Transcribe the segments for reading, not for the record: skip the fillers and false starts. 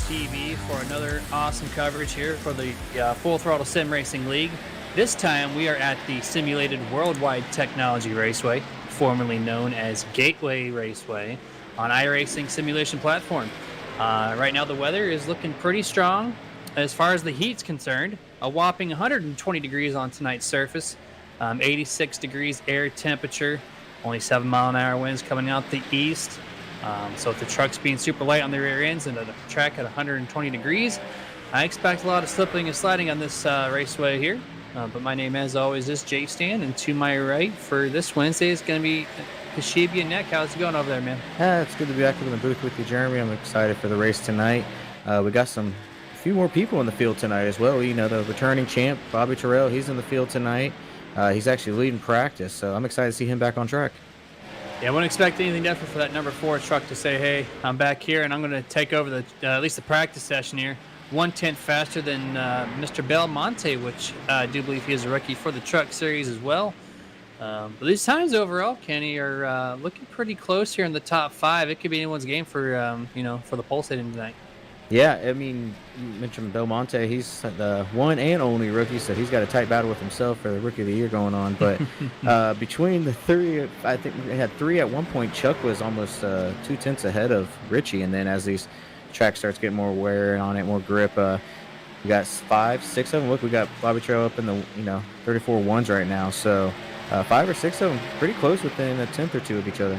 TV for another awesome coverage here for the Full Throttle Sim Racing League. This time we are at the simulated Worldwide Technology Raceway, formerly known as Gateway Raceway, on iRacing simulation platform. Right now the weather is looking pretty strong as far as the heat's concerned. A whopping 120 degrees on tonight's surface, 86 degrees air temperature, only 7-mile-an-hour winds coming out the east. So with the trucks being super light on the rear ends and the track at 120 degrees, I expect a lot of slipping and sliding on this raceway here. But my name, as always, is Jay Stan, and to my right for this Wednesday is going to be Kashibi and Nick. How's it going over there, man? It's good to be back in the booth with you, Jeremy. I'm excited for the race tonight. We got a few more people in the field tonight as well. You know, the returning champ, Bobby Terrell, he's in the field tonight. He's actually leading practice, so I'm excited to see him back on track. Yeah, I wouldn't expect anything different for that number 4 truck to say, hey, I'm back here, and I'm going to take over at least the practice session here. 1/10 faster than Mr. Belmonte, which I do believe he is a rookie for the truck series as well. But these times overall, Kenny, are looking pretty close here in the top 5. It could be anyone's game for for the pole sitting tonight. Yeah, I mean, you mentioned Belmonte. He's the one and only rookie, so he's got a tight battle with himself for the Rookie of the Year going on. But between the 3, I think we had 3 at one point. Chuck was almost 2/10 ahead of Richie, and then as these track starts getting more wear on it, more grip, we got 5, 6 of them. Look, we got Bobby Trail up in the 34 ones right now. So 5 or 6 of them pretty close, within a tenth or two of each other.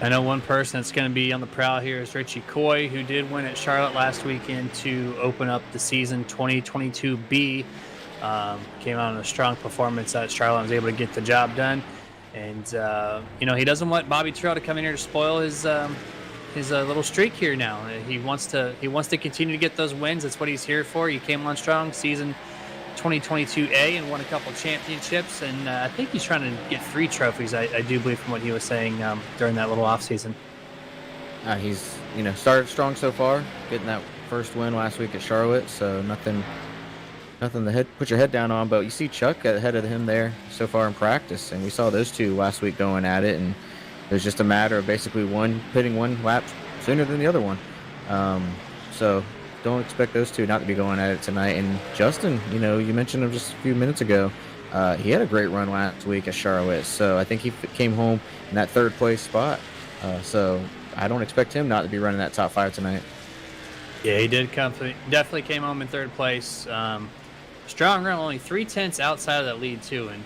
I know one person that's going to be on the prowl here is Richie Coy, who did win at Charlotte last weekend to open up the season 2022B. Came out in a strong performance at Charlotte and was able to get the job done. And, he doesn't want Bobby Terrell to come in here to spoil his little streak here now. He wants to continue to get those wins. That's what he's here for. He came on strong season 2022A and won a couple championships, and I think he's trying to get 3 trophies, I do believe, from what he was saying during that little off season. He's started strong so far, getting that first win last week at Charlotte, so nothing to put your head down on. But you see Chuck ahead of him there so far in practice, and we saw those two last week going at it, and there's just a matter of basically one pitting one lap sooner than the other one. So don't expect those two not to be going at it tonight. And Justin, you mentioned him just a few minutes ago. He had a great run last week at Charlotte, so I think he came home in that 3rd place spot. So I don't expect him not to be running that top 5 tonight. Yeah, he did definitely came home in 3rd place. Strong run, only 3/10 outside of that lead too. And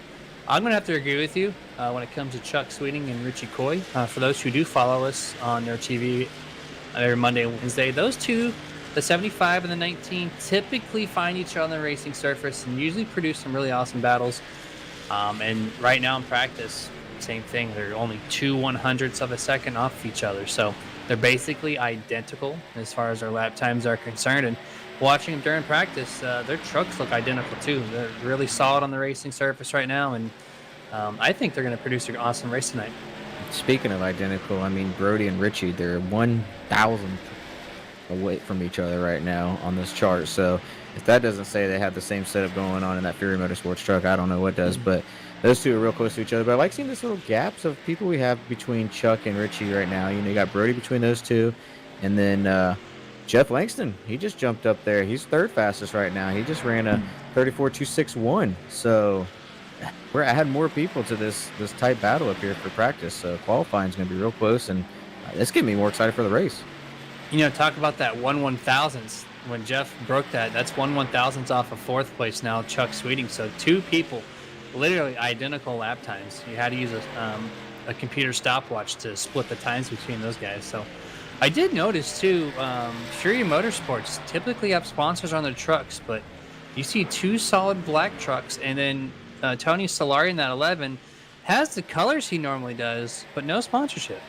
I'm going to have to agree with you when it comes to Chuck Sweeting and Richie Coy. For those who do follow us on their TV every Monday and Wednesday, those two, the 75 and the 19, typically find each other on the racing surface and usually produce some really awesome battles. And right now in practice, same thing. They're only 2 100ths of a second off each other. So they're basically identical as far as their lap times are concerned. And watching them during practice, their trucks look identical too. They're really solid on the racing surface right now. And I think they're going to produce an awesome race tonight. Speaking of identical, I mean, Brody and Richie, they're 1,000th away from each other right now on this chart. So if that doesn't say they have the same setup going on in that Fury Motorsports truck, I don't know what does. But those two are real close to each other. But I like seeing this little gaps of people we have between Chuck and Richie right now. You got Brody between those two, and then Jeff Langston, he just jumped up there. He's 3rd fastest right now. He just ran a 34.261. So we're adding more people to this tight battle up here for practice. So qualifying is going to be real close, and it's getting me more excited for the race. Talk about that 1/1000th. When Jeff broke that's 1/1000th off of 4th place now, Chuck Sweeting. So 2 people, literally identical lap times. You had to use a computer stopwatch to split the times between those guys. So I did notice too, Fury Motorsports typically have sponsors on their trucks, but you see 2 solid black trucks, and then Tony Solari in that 11 has the colors he normally does, but no sponsorship.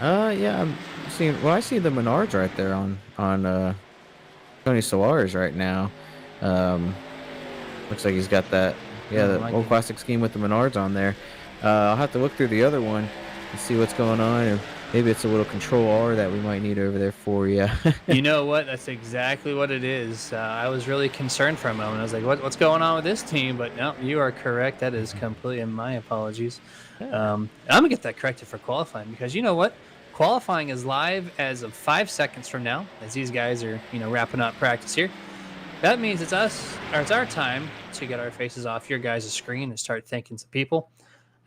Yeah, I see the Menards right there on Tony Solari's right now. Looks like he's got that, the old classic scheme with the Menards on there. I'll have to look through the other one and see what's going on, or maybe it's a little Control R that we might need over there for you. You know what? That's exactly what it is. I was really concerned for a moment. I was like, what's going on with this team? But no, you are correct. That is completely my apologies. I'm going to get that corrected for qualifying, because you know what? Qualifying is live as of 5 seconds from now, as these guys are, wrapping up practice here. That means it's our time to get our faces off your guys' screen and start thanking some people.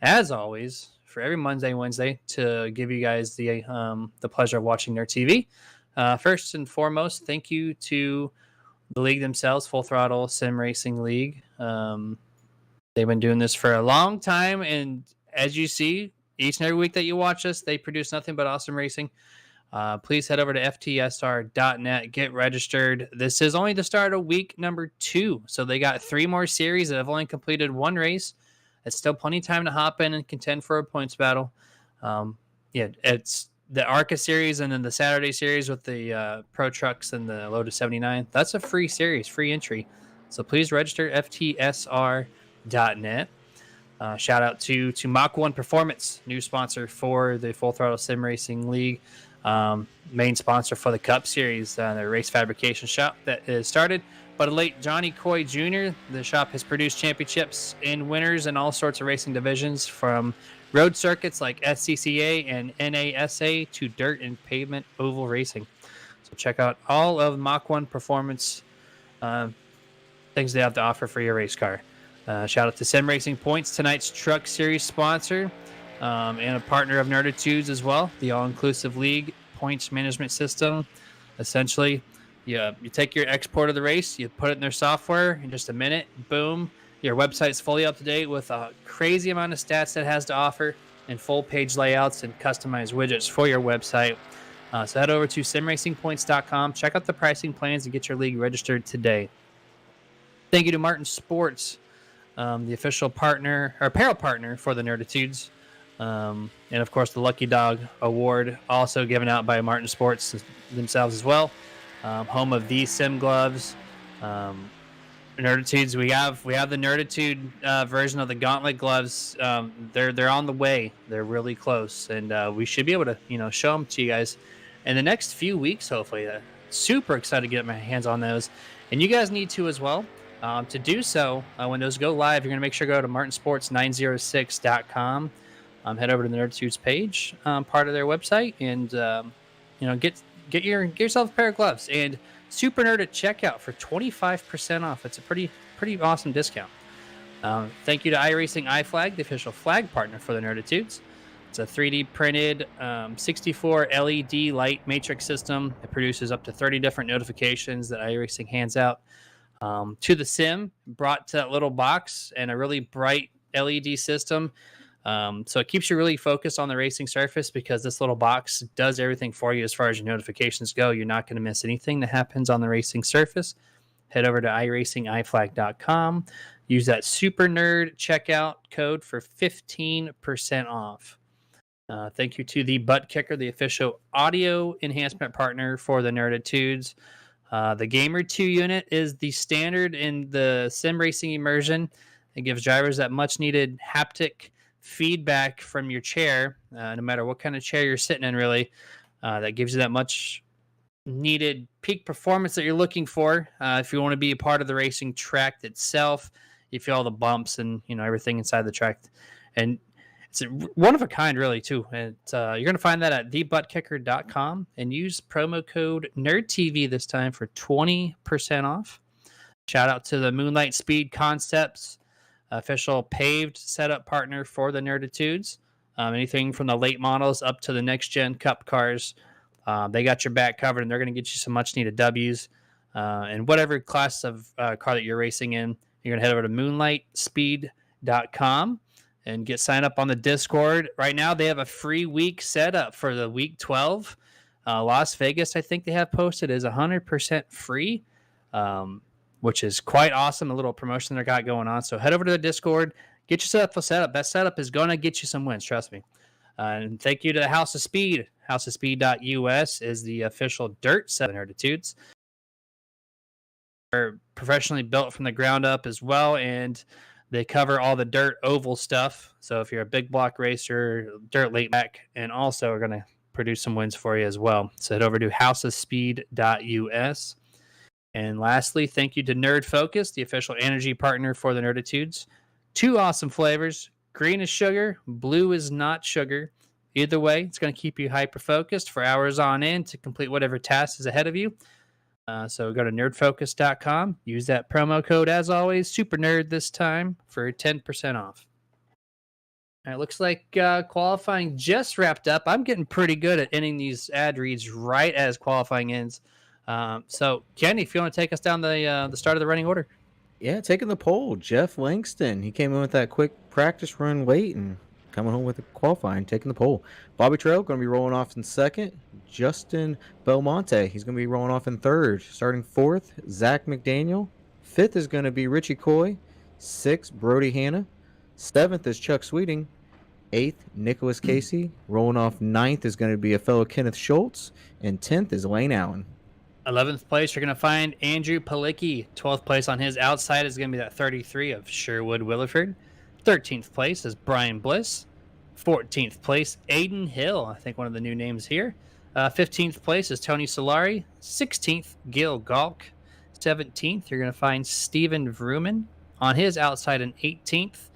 As always, for every Wednesday, to give you guys the pleasure of watching their TV. First and foremost, thank you to the league themselves, Full Throttle Sim Racing League. They've been doing this for a long time, and as you see, each and every week that you watch us, they produce nothing but awesome racing. Please head over to ftsr.net, get registered. This is only the start of week number 2, so they got 3 more series that have only completed 1 race. It's still plenty of time to hop in and contend for a points battle. It's the ARCA series and then the Saturday series with the Pro Trucks and the Lotus 79. That's a free series, free entry. So please register ftsr.net. Shout out to Mach 1 Performance, new sponsor for the Full Throttle Sim Racing League. Main sponsor for the Cup Series, the race fabrication shop that is started. But late Johnny Coy Jr., the shop has produced championships and winners in all sorts of racing divisions, from road circuits like SCCA and NASA to dirt and pavement oval racing. So check out all of Mach 1 Performance things they have to offer for your race car. Shout out to Sim Racing Points, tonight's Truck Series sponsor, and a partner of Nerditudes as well, the all-inclusive league points management system. Essentially, you take your export of the race, you put it in their software, in just a minute, boom, your website's fully up to date with a crazy amount of stats that it has to offer, and full page layouts and customized widgets for your website. So head over to simracingpoints.com, check out the pricing plans, and get your league registered today. Thank you to Martin Sports, the official partner or apparel partner for the Nerditudes. And of course, the Lucky Dog Award, also given out by Martin Sports themselves as well. Home of the Sim Gloves. Nerditudes, we have the Nerditude version of the Gauntlet gloves. They're on the way. They're really close, and we should be able to show them to you guys in the next few weeks. Hopefully, super excited to get my hands on those, and you guys need to as well. To do so, when those go live, you're going to make sure to go to martinsports906.com. Head over to the Nerditudes page, part of their website, and get yourself a pair of gloves. And Super Nerd at checkout for 25% off. It's a pretty awesome discount. Thank you to iRacing iFlag, the official flag partner for the Nerditudes. It's a 3D printed 64 LED light matrix system. It produces up to 30 different notifications that iRacing hands out to the sim, brought to that little box, and a really bright LED system. So it keeps you really focused on the racing surface, because this little box does everything for you as far as your notifications go. You're not going to miss anything that happens on the racing surface. Head over to iracingiflag.com. Use that Super Nerd checkout code for 15% off. Thank you to the Butt Kicker, the official audio enhancement partner for the Nerditudes. The Gamer 2 unit is the standard in the sim racing immersion. It gives drivers that much needed haptic feedback from your chair, no matter what kind of chair you're sitting in, really. That gives you that much needed peak performance that you're looking for. If you want to be a part of the racing track itself, you feel all the bumps and everything inside the track, and it's one of a kind, really, too. And you're going to find that at thebuttkicker.com, and use promo code NerdTV this time for 20% off. Shout out to the Moonlight Speed Concepts, official paved setup partner for the Nerditudes. Anything from the late models up to the next gen Cup cars, they got your back covered, and they're going to get you some much needed W's. And whatever class of car that you're racing in, you're going to head over to moonlightspeed.com and get signed up on the Discord. Right now, they have a free week set up for the week 12. Las Vegas, I think they have posted, is 100% free, which is quite awesome. A little promotion they got going on. So head over to the Discord, get yourself a setup. That setup is going to get you some wins, trust me. And thank you to the House of Speed. HouseofSpeed.us is the official dirt set of Nerditudes. They're professionally built from the ground up as well, and they cover all the dirt oval stuff. So if you're a big block racer, dirt late back, and also are going to produce some wins for you as well. So head over to houseofspeed.us. And lastly, thank you to Nerd Focus, the official energy partner for the Nerditudes. 2 awesome flavors. Green is sugar, blue is not sugar. Either way, it's going to keep you hyper focused for hours on end to complete whatever task is ahead of you. So go to nerdfocus.com. Use that promo code, as always, Super Nerd this time for 10% off. All right, looks like qualifying just wrapped up. I'm getting pretty good at ending these ad reads right as qualifying ends. So, Kenny, if you want to take us down the start of the running order. Yeah, taking the pole, Jeff Langston. He came in with that quick practice run late and coming home with a qualifying, taking the pole. Bobby Trail going to be rolling off in second. Justin Belmonte, he's going to be rolling off in third. Starting fourth, Zach McDaniel. Fifth is going to be Richie Coy. Sixth, Brody Hanna. Seventh is Chuck Sweeting. Eighth, Nicholas Casey. Rolling off ninth is going to be a fellow Kenneth Schultz. And 10th is Lane Allen. 11th place, you're going to find Andrew Palicki. 12th place on his outside is going to be that 33 of Sherwood Williford. 13th place is Brian Bliss. 14th place, Aiden Hill. I think one of the new names here. 15th place is Tony Solari. 16th, Gil Galk. 17th, you're going to find Steven Vrooman. On his outside, in 18th,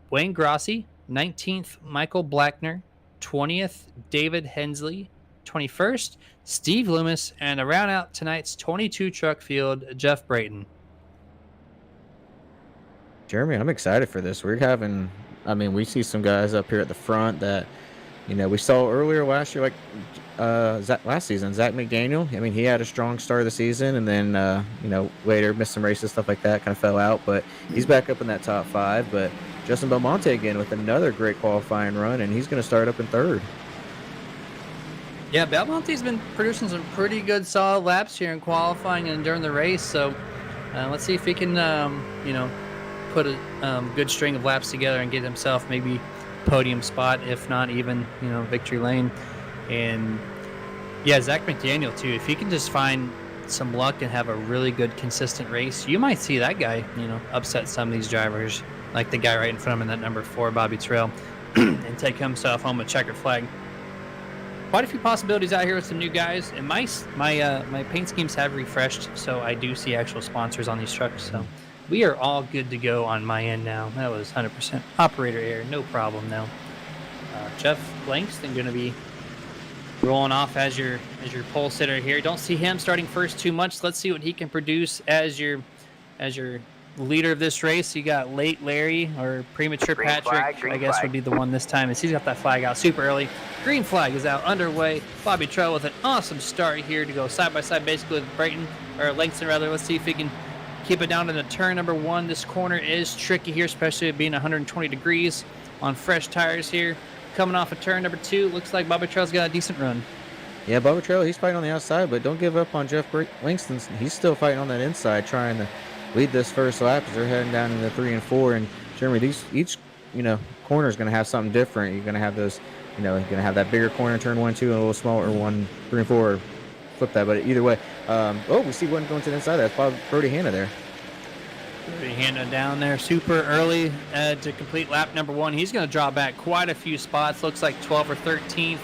Wayne Grossi. 19th, Michael Blackner. 20th, David Hensley. 21st, Steve Loomis, and to round out tonight's 22 truck field, Jeff Brayton. Jeremy, I'm excited for this. We see some guys up here at the front that, we saw earlier last year, like last season, Zach McDaniel. I mean, he had a strong start of the season, and then, later missed some races, stuff like that, kind of fell out, but he's back up in that top 5. But Justin Belmonte again with another great qualifying run, and he's going to start up in third. Yeah, Belmonte's been producing some pretty good solid laps here in qualifying and during the race. So let's see if he can, put a good string of laps together and get himself maybe podium spot, if not even, victory lane. And yeah, Zach McDaniel too. If he can just find some luck and have a really good consistent race, you might see that guy, upset some of these drivers, like the guy right in front of him in that number 4, Bobby Trail, and take himself home a checkered flag. Quite a few possibilities out here with some new guys, and my paint schemes have refreshed, so I do see actual sponsors on these trucks. So we are all good to go on my end now. That was 100% operator error, no problem now. Jeff Langston going to be rolling off as your pole sitter here. Don't see him starting first too much. Let's see what he can produce as your leader of this race. You got late Larry, or premature green Patrick, I guess would be the one this time, as he's got that flag out super early. Green flag is out underway. Bobby Trail with an awesome start here to go side by side basically with Brayton, or Langston rather. Let's see if he can keep it down into turn number 1. This corner is tricky here, especially being 120 degrees on fresh tires here. Coming off of turn number 2, looks like Bobby Trail's got a decent run. Yeah, Bobby Trail, he's fighting on the outside, but don't give up on Jeff Langston. He's still fighting on that inside, trying to lead this first lap as they're heading down into 3 and 4. And Jeremy, each corner is going to have something different. You're going to have those, you're going to have that bigger corner, turn 1, 2, and a little smaller 1, 3, and 4. Flip that, but either way, we see one going to the inside. That's Brody Hanna there. Brody Hanna down there super early to complete lap number 1. He's going to draw back quite a few spots. Looks like 12 or 13th.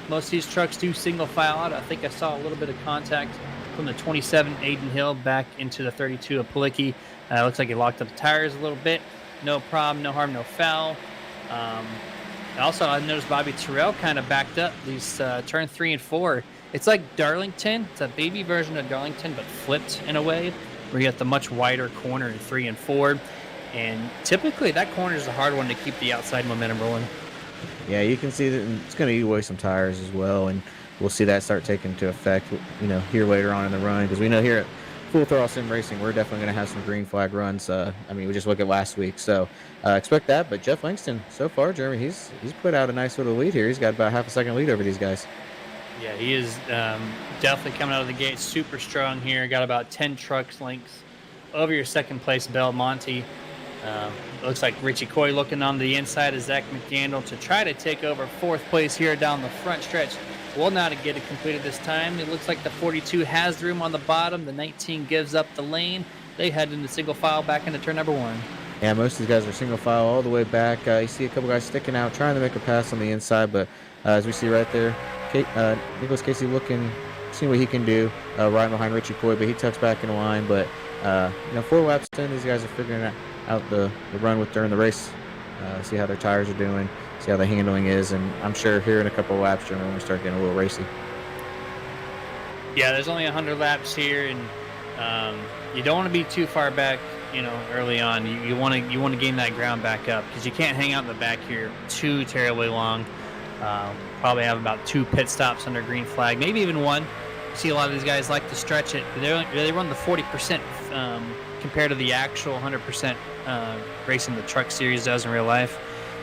Most of these trucks do single file out. I think I saw a little bit of contact from the 27 Aiden Hill back into the 32 of Palicki. Looks like he locked up the tires a little bit. No problem, no harm, no foul. Also, I noticed Bobby Terrell kind of backed up these turn 3 and 4. It's like Darlington. It's a baby version of Darlington, but flipped in a way, where you have the much wider corner in 3 and 4. And typically that corner is a hard one to keep the outside momentum rolling. Yeah, you can see that it's going to eat away some tires as well, and we'll see that start taking into effect, here later on in the run, because we know here at Full Throttle Sim Racing, we're definitely going to have some green flag runs. We just look at last week, so expect that. But Jeff Langston, so far, Jeremy, he's put out a nice little lead here. He's got about half a second lead over these guys. Yeah, he is definitely coming out of the gate super strong here. Got about 10 trucks lengths over your second place, Belmonte. Looks like Richie Coy looking on the inside of Zach McDaniel to try to take over 4th place here down the front stretch. Will not get it completed this time. It looks like the 42 has the room on the bottom. The 19 gives up the lane. They head into single file back into turn number 1. Yeah, most of these guys are single file all the way back. You see a couple guys sticking out, trying to make a pass on the inside, but as we see right there, Nicholas Casey seeing what he can do, right behind Richie Coy, but he tucks back in line. But 4 laps in, these guys are figuring out the run during the race. see how their tires are doing, see how the handling is, and I'm sure here in a couple of laps, we're going to start getting a little racy. Yeah, there's only 100 laps here, and you don't want to be too far back, early on. You want to gain that ground back up because you can't hang out in the back here too terribly long. Probably have about 2 pit stops under green flag, maybe even 1. You see a lot of these guys like to stretch it. They run the 40% compared to the actual 100% racing the truck series does in real life.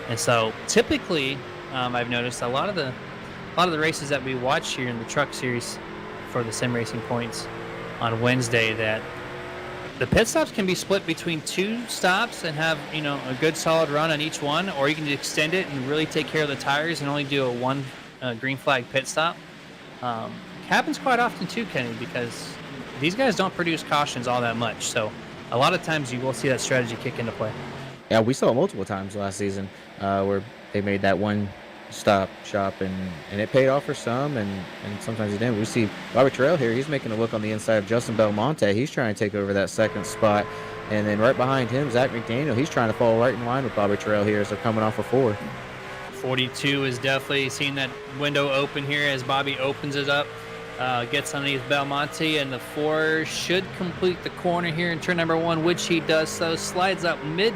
And so typically, I've noticed a lot of the races that we watch here in the truck series for the sim racing points on Wednesday, that the pit stops can be split between 2 stops and have a good solid run on each one, or you can extend it and really take care of the tires and only do a 1 green flag pit stop. Happens quite often too, Kenny, because these guys don't produce cautions all that much, so a lot of times you will see that strategy kick into play. Yeah, we saw it multiple times last season where they made that 1 stop shop and it paid off for some and sometimes it didn't. We see Bobby Terrell here. He's making a look on the inside of Justin Belmonte. He's trying to take over that 2nd spot. And then right behind him, Zach McDaniel. He's trying to fall right in line with Bobby Terrell here as they're coming off a 4. 42 is definitely seeing that window open here as Bobby opens it up. Gets underneath Belmonte, and the 4 should complete the corner here in turn number 1, which he does so. Slides up mid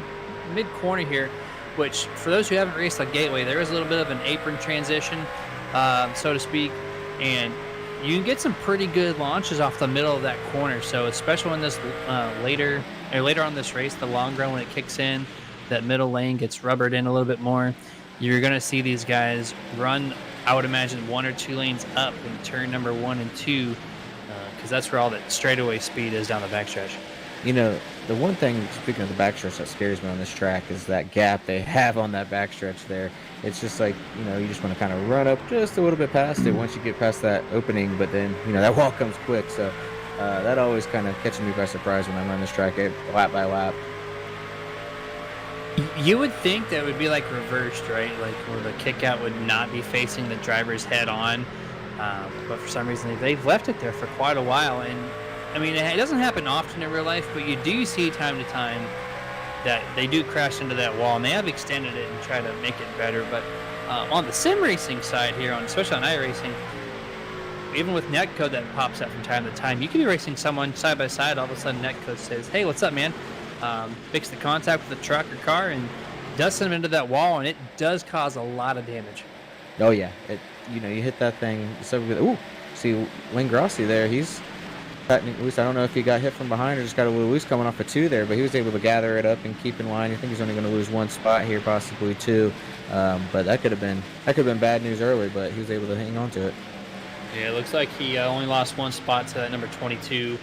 corner here, which for those who haven't raced on Gateway, there is a little bit of an apron transition, so to speak, and you can get some pretty good launches off the middle of that corner. So especially when this later on this race, the long run, when it kicks in, that middle lane gets rubbered in a little bit more. You're going to see these guys run, I would imagine, 1 or 2 lanes up in turn number 1 and 2, because that's where all that straightaway speed is down the backstretch. The one thing, speaking of the backstretch, that scares me on this track is that gap they have on that backstretch there. It's just like, you just want to kind of run up just a little bit past it once you get past that opening, but then, that wall comes quick. So that always kind of catches me by surprise when I run this track lap by lap. You would think that would be like reversed, right? Like where the kick out would not be facing the driver's head on. But for some reason, they've left it there for quite a while. And I mean, it doesn't happen often in real life, but you do see time to time that they do crash into that wall, and they have extended it and try to make it better. But on the sim racing side here, especially on iRacing, even with netcode that pops up from time to time, you can be racing someone side by side. All of a sudden, netcode says, "Hey, what's up, man?" Fix the contact with the truck or car, and does send them into that wall, and it does cause a lot of damage. Oh yeah, you hit that thing. So see Wayne Grossi there. He's cutting loose. I don't know if he got hit from behind or just got a little loose coming off a 2 there, but he was able to gather it up and keep in line. I think he's only going to lose 1 spot here, possibly 2. But that could have been bad news early, but he was able to hang on to it. Yeah, it looks like he only lost 1 spot to that number 22.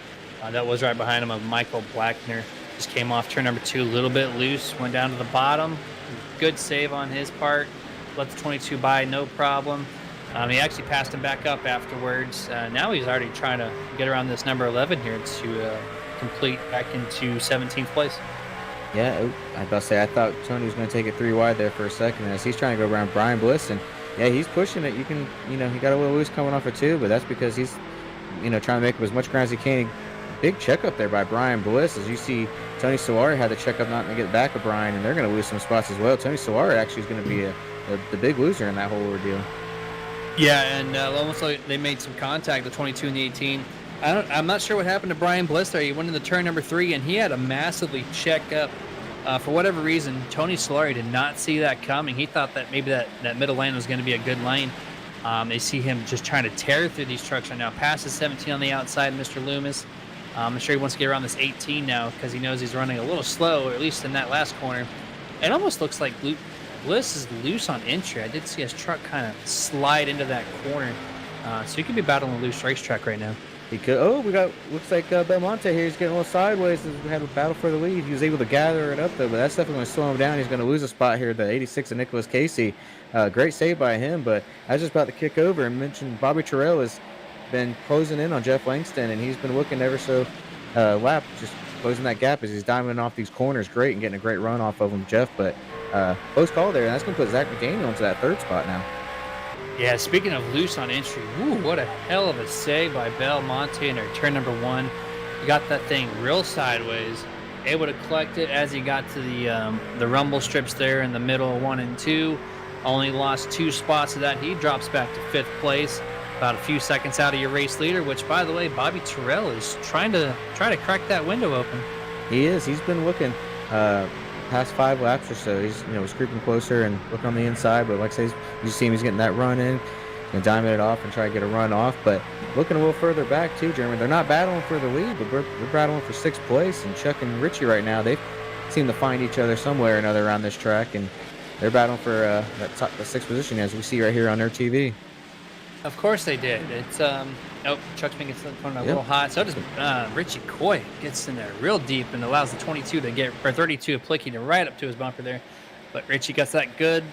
That was right behind him of Michael Blackner. Just came off turn number 2 a little bit loose, went down to the bottom. Good save on his part. Let the 22 by, no problem. He actually passed him back up afterwards. Now he's already trying to get around this number 11 here to complete back into 17th place. Yeah, I was about to say, I thought Tony was going to take it 3 wide there for a second as he's trying to go around Brian Bliss, and yeah, he's pushing it. You can, he got a little loose coming off a 2, but that's because he's, trying to make up as much ground as he can. Big checkup there by Brian Bliss. As you see, Tony Solari had to check up not to get back of Brian, and they're going to lose some spots as well. Tony Solari actually is going to be the big loser in that whole ordeal. Yeah, and almost like they made some contact, the 22 and the 18. I'm not sure what happened to Brian Bliss there. He went into turn number 3, and he had to massively check up. For whatever reason, Tony Solari did not see that coming. He thought that maybe that middle lane was going to be a good lane. They see him just trying to tear through these trucks right now. Passes 17 on the outside, Mr. Loomis. I'm sure he wants to get around this 18 now because he knows he's running a little slow, or at least in that last corner. It almost looks like Bliss is loose on entry. I did see his truck kind of slide into that corner. So he could be battling a loose racetrack right now. He could. Oh, looks like Belmonte here. He's getting a little sideways as we had a battle for the lead. He was able to gather it up, though, but that's definitely going to slow him down. He's going to lose a spot here, the 86 of Nicholas Casey. Great save by him, but I was just about to kick over and mention Bobby Terrell has been closing in on Jeff Langston, and he's been looking ever so lap, just closing that gap as he's diamonding off these corners great and getting a great run off of him, Jeff, but close call there, and that's going to put Zach McDaniel into that 3rd spot now. Yeah, speaking of loose on entry, what a hell of a save by Belmonte in their turn number 1. He got that thing real sideways, able to collect it as he got to the rumble strips there in the middle, 1 and 2. Only lost 2 spots of that. He drops back to 5th place, about a few seconds out of your race leader. Which, by the way, Bobby Terrell is trying to crack that window open. He is. He's been looking past 5 laps or so. He's creeping closer and looking on the inside. But like I say, you see him. He's getting that run in. And diamond it off and try to get a run off, but looking a little further back too, Jeremy. They're not battling for the lead, but we're battling for 6th place. And Chuck and Richie right now, they seem to find each other somewhere or another around this track, and they're battling for the 6th position, as we see right here on their TV. Of course they did. It's Chuck's making a little hot. So does Richie Coy. Gets in there real deep and allows the 22 to get, or 32 of Plicky to right up to his bumper there. But Richie gets that good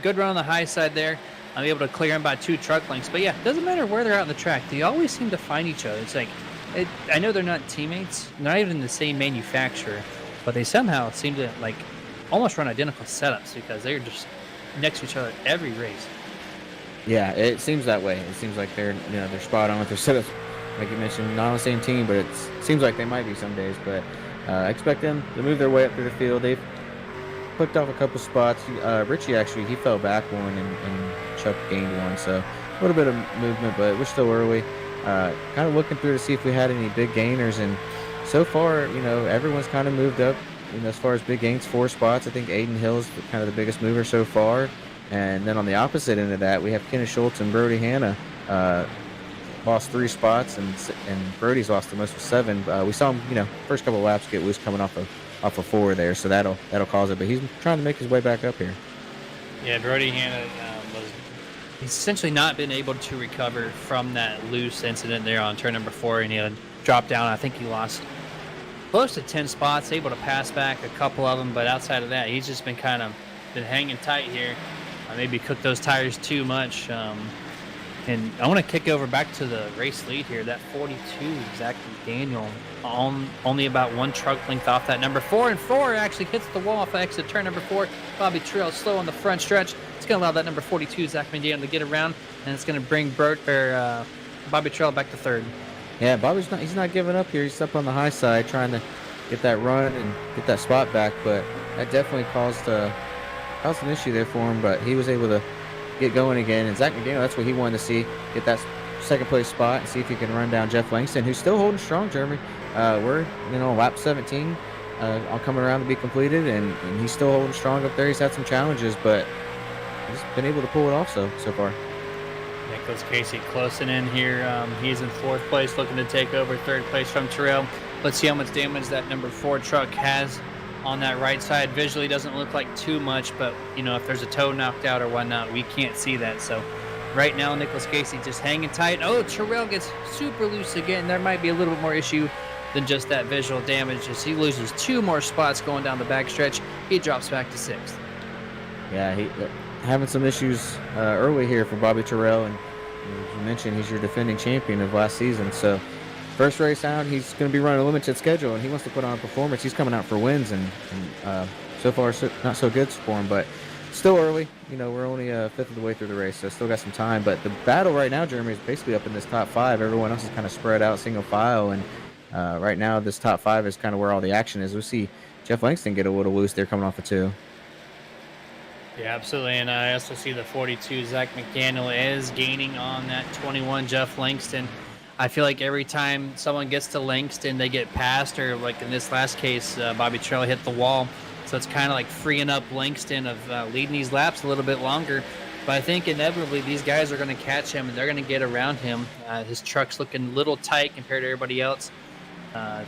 run on the high side there. I'm able to clear him by 2 truck lengths. But yeah, it doesn't matter where they're out on the track. They always seem to find each other. It's like, I know they're not teammates, not even the same manufacturer, but they somehow seem to like almost run identical setups because they're just next to each other every race. Yeah, it seems that way. It seems like they're spot on with their setups. Like you mentioned, not on the same team, but it seems like they might be some days. But I expect them to move their way up through the field. They've clicked off a couple spots. Richie actually, he fell back one and Chuck gained one, so a little bit of movement, but we're still early. Kind of looking through to see if we had any big gainers, and so far, everyone's kind of moved up. As far as big gains, 4 spots. I think Aiden Hill's kind of the biggest mover so far, and then on the opposite end of that, we have Kenneth Schultz and Brody Hanna. Lost 3 spots, and Brody's lost the most with 7. We saw him, first couple of laps get loose coming off of 4 there, so that'll cause it. But he's trying to make his way back up here. Yeah, Brody Hanna he's essentially not been able to recover from that loose incident there on turn number 4, and he had dropped down. I think he lost close to 10 spots, able to pass back a couple of them, but outside of that, he's just been hanging tight here. Maybe cooked those tires too much. And I want to kick over back to the race lead here. That 42, Zach McDaniel, only about 1 truck length off that number 4, and 4 actually hits the wall off the exit turn number 4. Bobby Terrell slow on the front stretch. It's going to allow that number 42, Zach McDaniel, to get around, and it's going to bring Bobby Terrell back to 3rd. Yeah, he's not giving up here. He's up on the high side trying to get that run and get that spot back, but that definitely caused an issue there for him, but he was able to get going again. And Zach McDaniel, that's what he wanted to see, get that 2nd place spot and see if he can run down Jeff Langston, who's still holding strong, Jeremy. We're lap 17 all coming around to be completed, and he's still holding strong up there. He's had some challenges, but he's been able to pull it off so far. Nicholas Casey closing in here. He's in 4th place, looking to take over 3rd place from Terrell. Let's see how much damage that number 4 truck has on that right side. Visually doesn't look like too much, but if there's a toe knocked out or whatnot, we can't see that. So right now, Nicholas Casey just hanging tight. Oh, Terrell gets super loose again. There might be a little bit more issue than just that visual damage, as he loses 2 more spots going down the backstretch. He drops back to 6th. Yeah, he having some issues early here for Bobby Terrell, and as you mentioned, he's your defending champion of last season. So first race out, he's going to be running a limited schedule, and he wants to put on a performance. He's coming out for wins, and so far, not so good for him, but still early. We're only 5th of the way through the race, so still got some time. But the battle right now, Jeremy, is basically up in this top 5. Everyone else is kind of spread out, single file, and right now this top 5 is kind of where all the action is. We'll see Jeff Langston get a little loose there coming off of 2. Yeah, absolutely, and I also see the 42, Zach McDaniel, is gaining on that 21, Jeff Langston. I feel like every time someone gets to Langston, they get passed, or like in this last case, Bobby Terrell hit the wall. So it's kind of like freeing up Langston of leading these laps a little bit longer. But I think inevitably these guys are going to catch him, and they're going to get around him. His truck's looking a little tight compared to everybody else.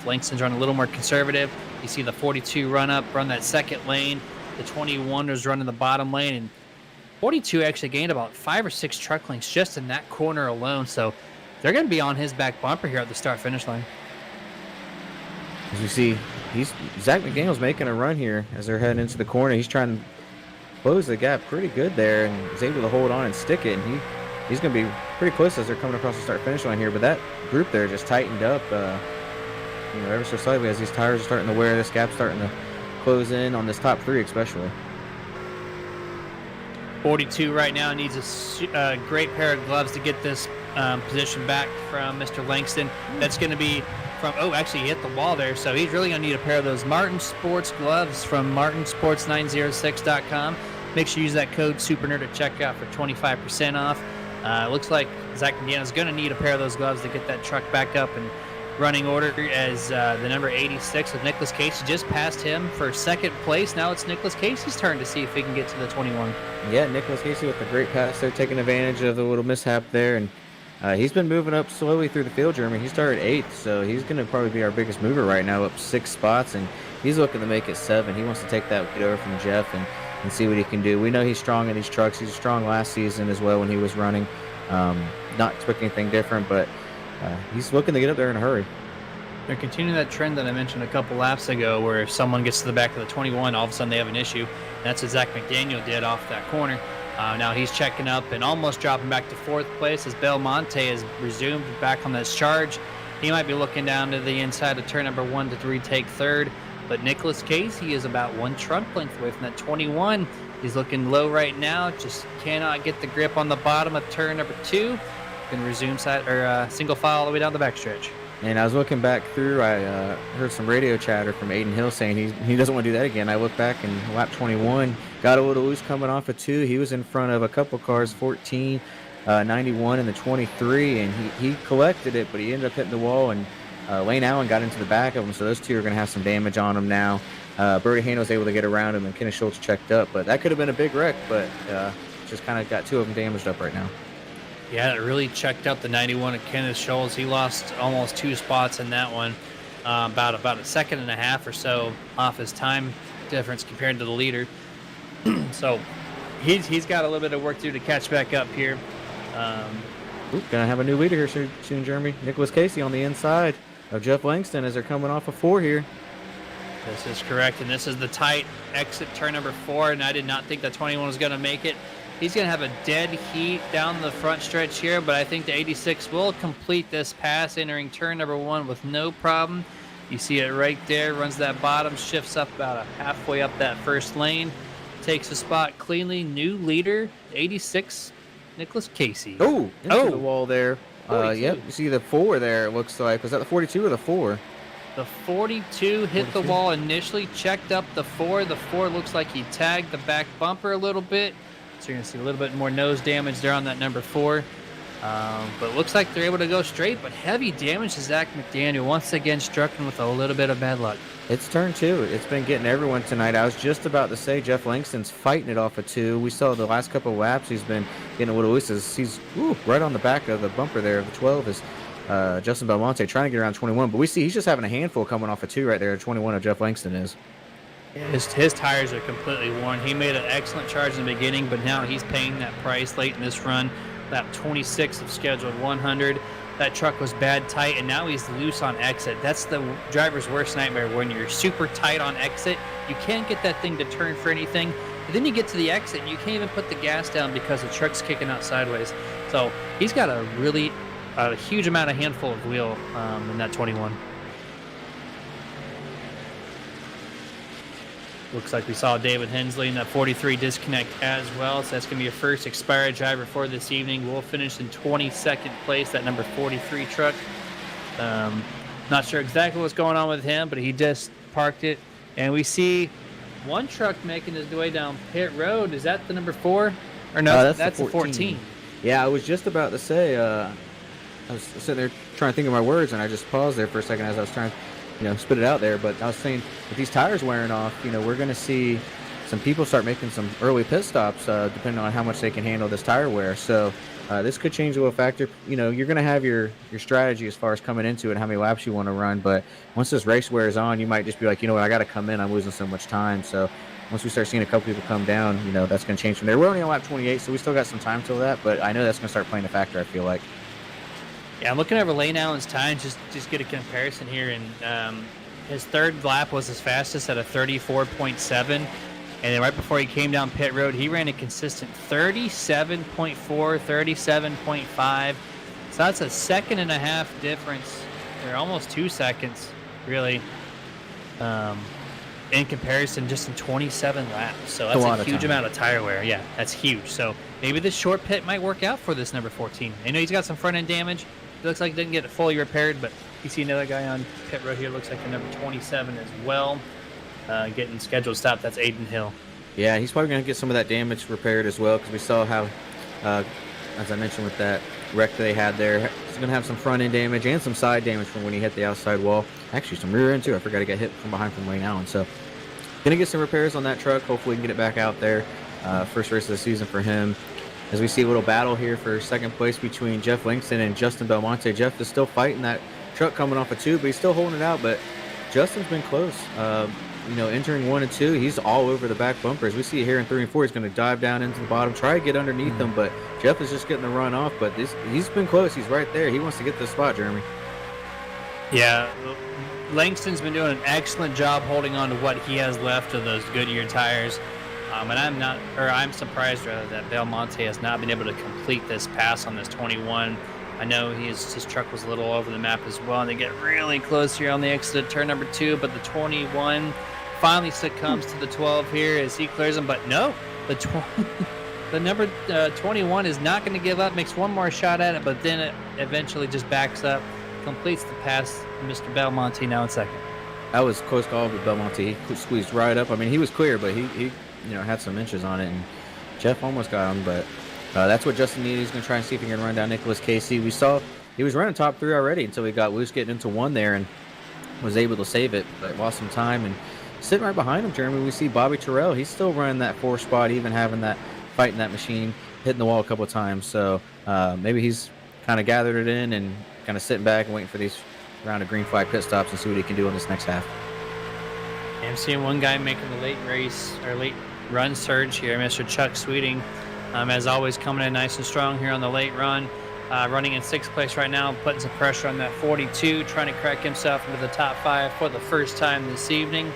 Langston's running a little more conservative. You see the 42 run that 2nd lane. The 21 was running the bottom lane, and 42 actually gained about 5 or 6 truck lengths just in that corner alone. So they're going to be on his back bumper here at the start-finish line. As you see, Zach McDaniel's making a run here as they're heading into the corner. He's trying to close the gap pretty good there, and is able to hold on and stick it. And he's going to be pretty close as they're coming across the start-finish line here. But that group there just tightened up, ever so slightly as these tires are starting to wear. This gap's starting to close in on this top 3 especially. 42 right now needs a great pair of gloves to get this position back from Mr. Langston. That's going to be from, oh, actually he hit the wall there, so he's really going to need a pair of those Martin Sports gloves from martinsports906.com. Make sure you use that code SUPERNERD at checkout for 25% off. It looks like Zach McDaniel's going to need a pair of those gloves to get that truck back up and running order, as the number 86 with Nicholas Casey just passed him for second place. Now it's Nicholas Casey's turn to see if he can get to the 21. Yeah, Nicholas Casey with a great pass there, taking advantage of the little mishap there, and he's been moving up slowly through the field, Jeremy. He started 8th, so he's going to probably be our biggest mover right now, up 6 spots, and he's looking to make it 7. He wants to take that lead over from Jeff and see what he can do. We know he's strong in these trucks. He was strong last season as well when he was running. Not expecting anything different, but he's looking to get up there in a hurry. They're continuing that trend that I mentioned a couple laps ago, where if someone gets to the back of the 21, all of a sudden they have an issue. That's what Zach McDaniel did off that corner. Now he's checking up and almost dropping back to 4th place as Belmonte has resumed back on this charge. He might be looking down to the inside of turn number 1 to retake 3rd. But Nicholas Casey is about 1 trunk length away from that 21. He's looking low right now. Just cannot get the grip on the bottom of turn number 2. Can resume single file all the way down the backstretch. And I was looking back through, I heard some radio chatter from Aiden Hill saying he doesn't want to do that again. I looked back and lap 21, got a little loose coming off of 2. He was in front of a couple cars, 14, 91, and the 23, and he collected it, but he ended up hitting the wall, and Lane Allen got into the back of him, so those two are going to have some damage on him now. Brody Hano was able to get around him, and Kenneth Schultz checked up, but that could have been a big wreck, but just kind of got 2 of them damaged up right now. Yeah, it really checked up the 91 of Kenneth Schultz. He lost almost 2 spots in that one, about a second and a half or so off his time difference compared to the leader. So he's got a little bit of work to do to catch back up here. Gonna have a new leader here soon, Jeremy. Nicholas Casey on the inside of Jeff Langston as they're coming off of 4 here. This is correct, and this is the tight exit turn number 4, and I did not think that 21 was going to make it. He's going to have a dead heat down the front stretch here, but I think the 86 will complete this pass, entering turn number 1 with no problem. You see it right there, runs that bottom, shifts up about halfway up that first lane, takes a spot cleanly. New leader, 86, Nicholas Casey. Into the wall there. Yep, you see the 4 there, it looks like. Was that the 42 or the 4? The 42 hit 42. The wall initially, checked up the 4. The 4 looks like he tagged the back bumper a little bit. So you're going to see a little bit more nose damage there on that number 4. But it looks like they're able to go straight, but heavy damage to Zach McDaniel. Once again, struck him with a little bit of bad luck. It's turn 2. It's been getting everyone tonight. I was just about to say Jeff Langston's fighting it off of 2. We saw the last couple of laps he's been getting a little loose. He's right on the back of the bumper there of the 12 is Justin Belmonte trying to get around 21. But we see he's just having a handful coming off of 2 right there. 21 of Jeff Langston is. His tires are completely worn. He made an excellent charge in the beginning, but now he's paying that price late in this run. Lap 26 of scheduled 100. That truck was bad tight, and now he's loose on exit. That's the driver's worst nightmare, when you're super tight on exit. You can't get that thing to turn for anything. But then you get to the exit, and you can't even put the gas down because the truck's kicking out sideways. So he's got a huge amount of handful of wheel in that 21. Looks like we saw David Hensley in that 43 disconnect as well. So that's going to be your first expired driver for this evening. We'll finish in 22nd place, that number 43 truck. Not sure exactly what's going on with him, but he just parked it. And we see one truck making his way down pit road. Is that the number 4? Or no, that's the 14. Yeah, I was just about to say, I was sitting there trying to think of my words, and I just paused there for a second as I was trying to spit it out there. But I was saying, with these tires wearing off, we're going to see some people start making some early pit stops, depending on how much they can handle this tire wear. So this could change a little factor. You're going to have your strategy as far as coming into it, how many laps you want to run. But once this race wears on, you might just be like, I got to come in. I'm losing so much time. So once we start seeing a couple people come down, that's going to change from there. We're only on lap 28, so we still got some time till that. But I know that's going to start playing a factor, I feel like. Yeah, I'm looking over Lane Allen's time, just get a comparison here, and his third lap was his fastest at a 34.7, and then right before he came down pit road, he ran a consistent 37.4, 37.5, so that's a second and a half difference, or almost 2 seconds, really, in comparison, just in 27 laps, so that's a huge amount of tire wear. Yeah, that's huge, so maybe this short pit might work out for this number 14. I know he's got some front-end damage. It looks like he didn't get it fully repaired, but You see another guy on pit road here. Looks like a number 27 as well. Getting scheduled stop. That's Aiden Hill. Yeah, he's probably going to get some of that damage repaired as well, because we saw how, as I mentioned with that wreck they had there, he's going to have some front end damage and some side damage from when he hit the outside wall. Actually, some rear end too. I forgot to get hit from behind from Wayne Allen. So, going to get some repairs on that truck. Hopefully, we can get it back out there. First race of the season for him. As we see a little battle here for second place between Jeff Langston and Justin Belmonte. Jeff is still fighting that truck coming off of 2, but he's still holding it out. But Justin's been close. Entering 1 and 2, he's all over the back bumpers. We see here in 3 and 4, he's going to dive down into the bottom, try to get underneath them, but Jeff is just getting the run off. But he's been close. He's right there. He wants to get this spot, Jeremy. Yeah, Langston's been doing an excellent job holding on to what he has left of those Goodyear tires. And I'm surprised rather that Belmonte has not been able to complete this pass on this 21. I know his truck was a little over the map as well, and they get really close here on the exit of turn number 2, but the 21 finally succumbs to the 12 here as he clears him, but no, the number 21 is not going to give up, makes one more shot at it, but then it eventually just backs up, completes the pass. Mr. Belmonte now in second. That was close call with Belmonte. He squeezed right up. I mean, he was clear, but he had some inches on it, and Jeff almost got him, but that's what Justin needed. He's going to try and see if he can run down Nicholas Casey. We saw he was running top 3 already until he got loose getting into 1 there and was able to save it, but lost some time. And sitting right behind him, Jeremy, we see Bobby Terrell. He's still running that 4 spot, even having that fight in that machine, hitting the wall a couple of times. So maybe he's kind of gathered it in and kind of sitting back and waiting for these round of green flag pit stops and see what he can do in this next half. I'm seeing one guy making the late run surge here, Mr. Chuck Sweeting. As always, coming in nice and strong here on the late run. Running in 6th place right now, putting some pressure on that 42, trying to crack himself into the top 5 for the first time this evening.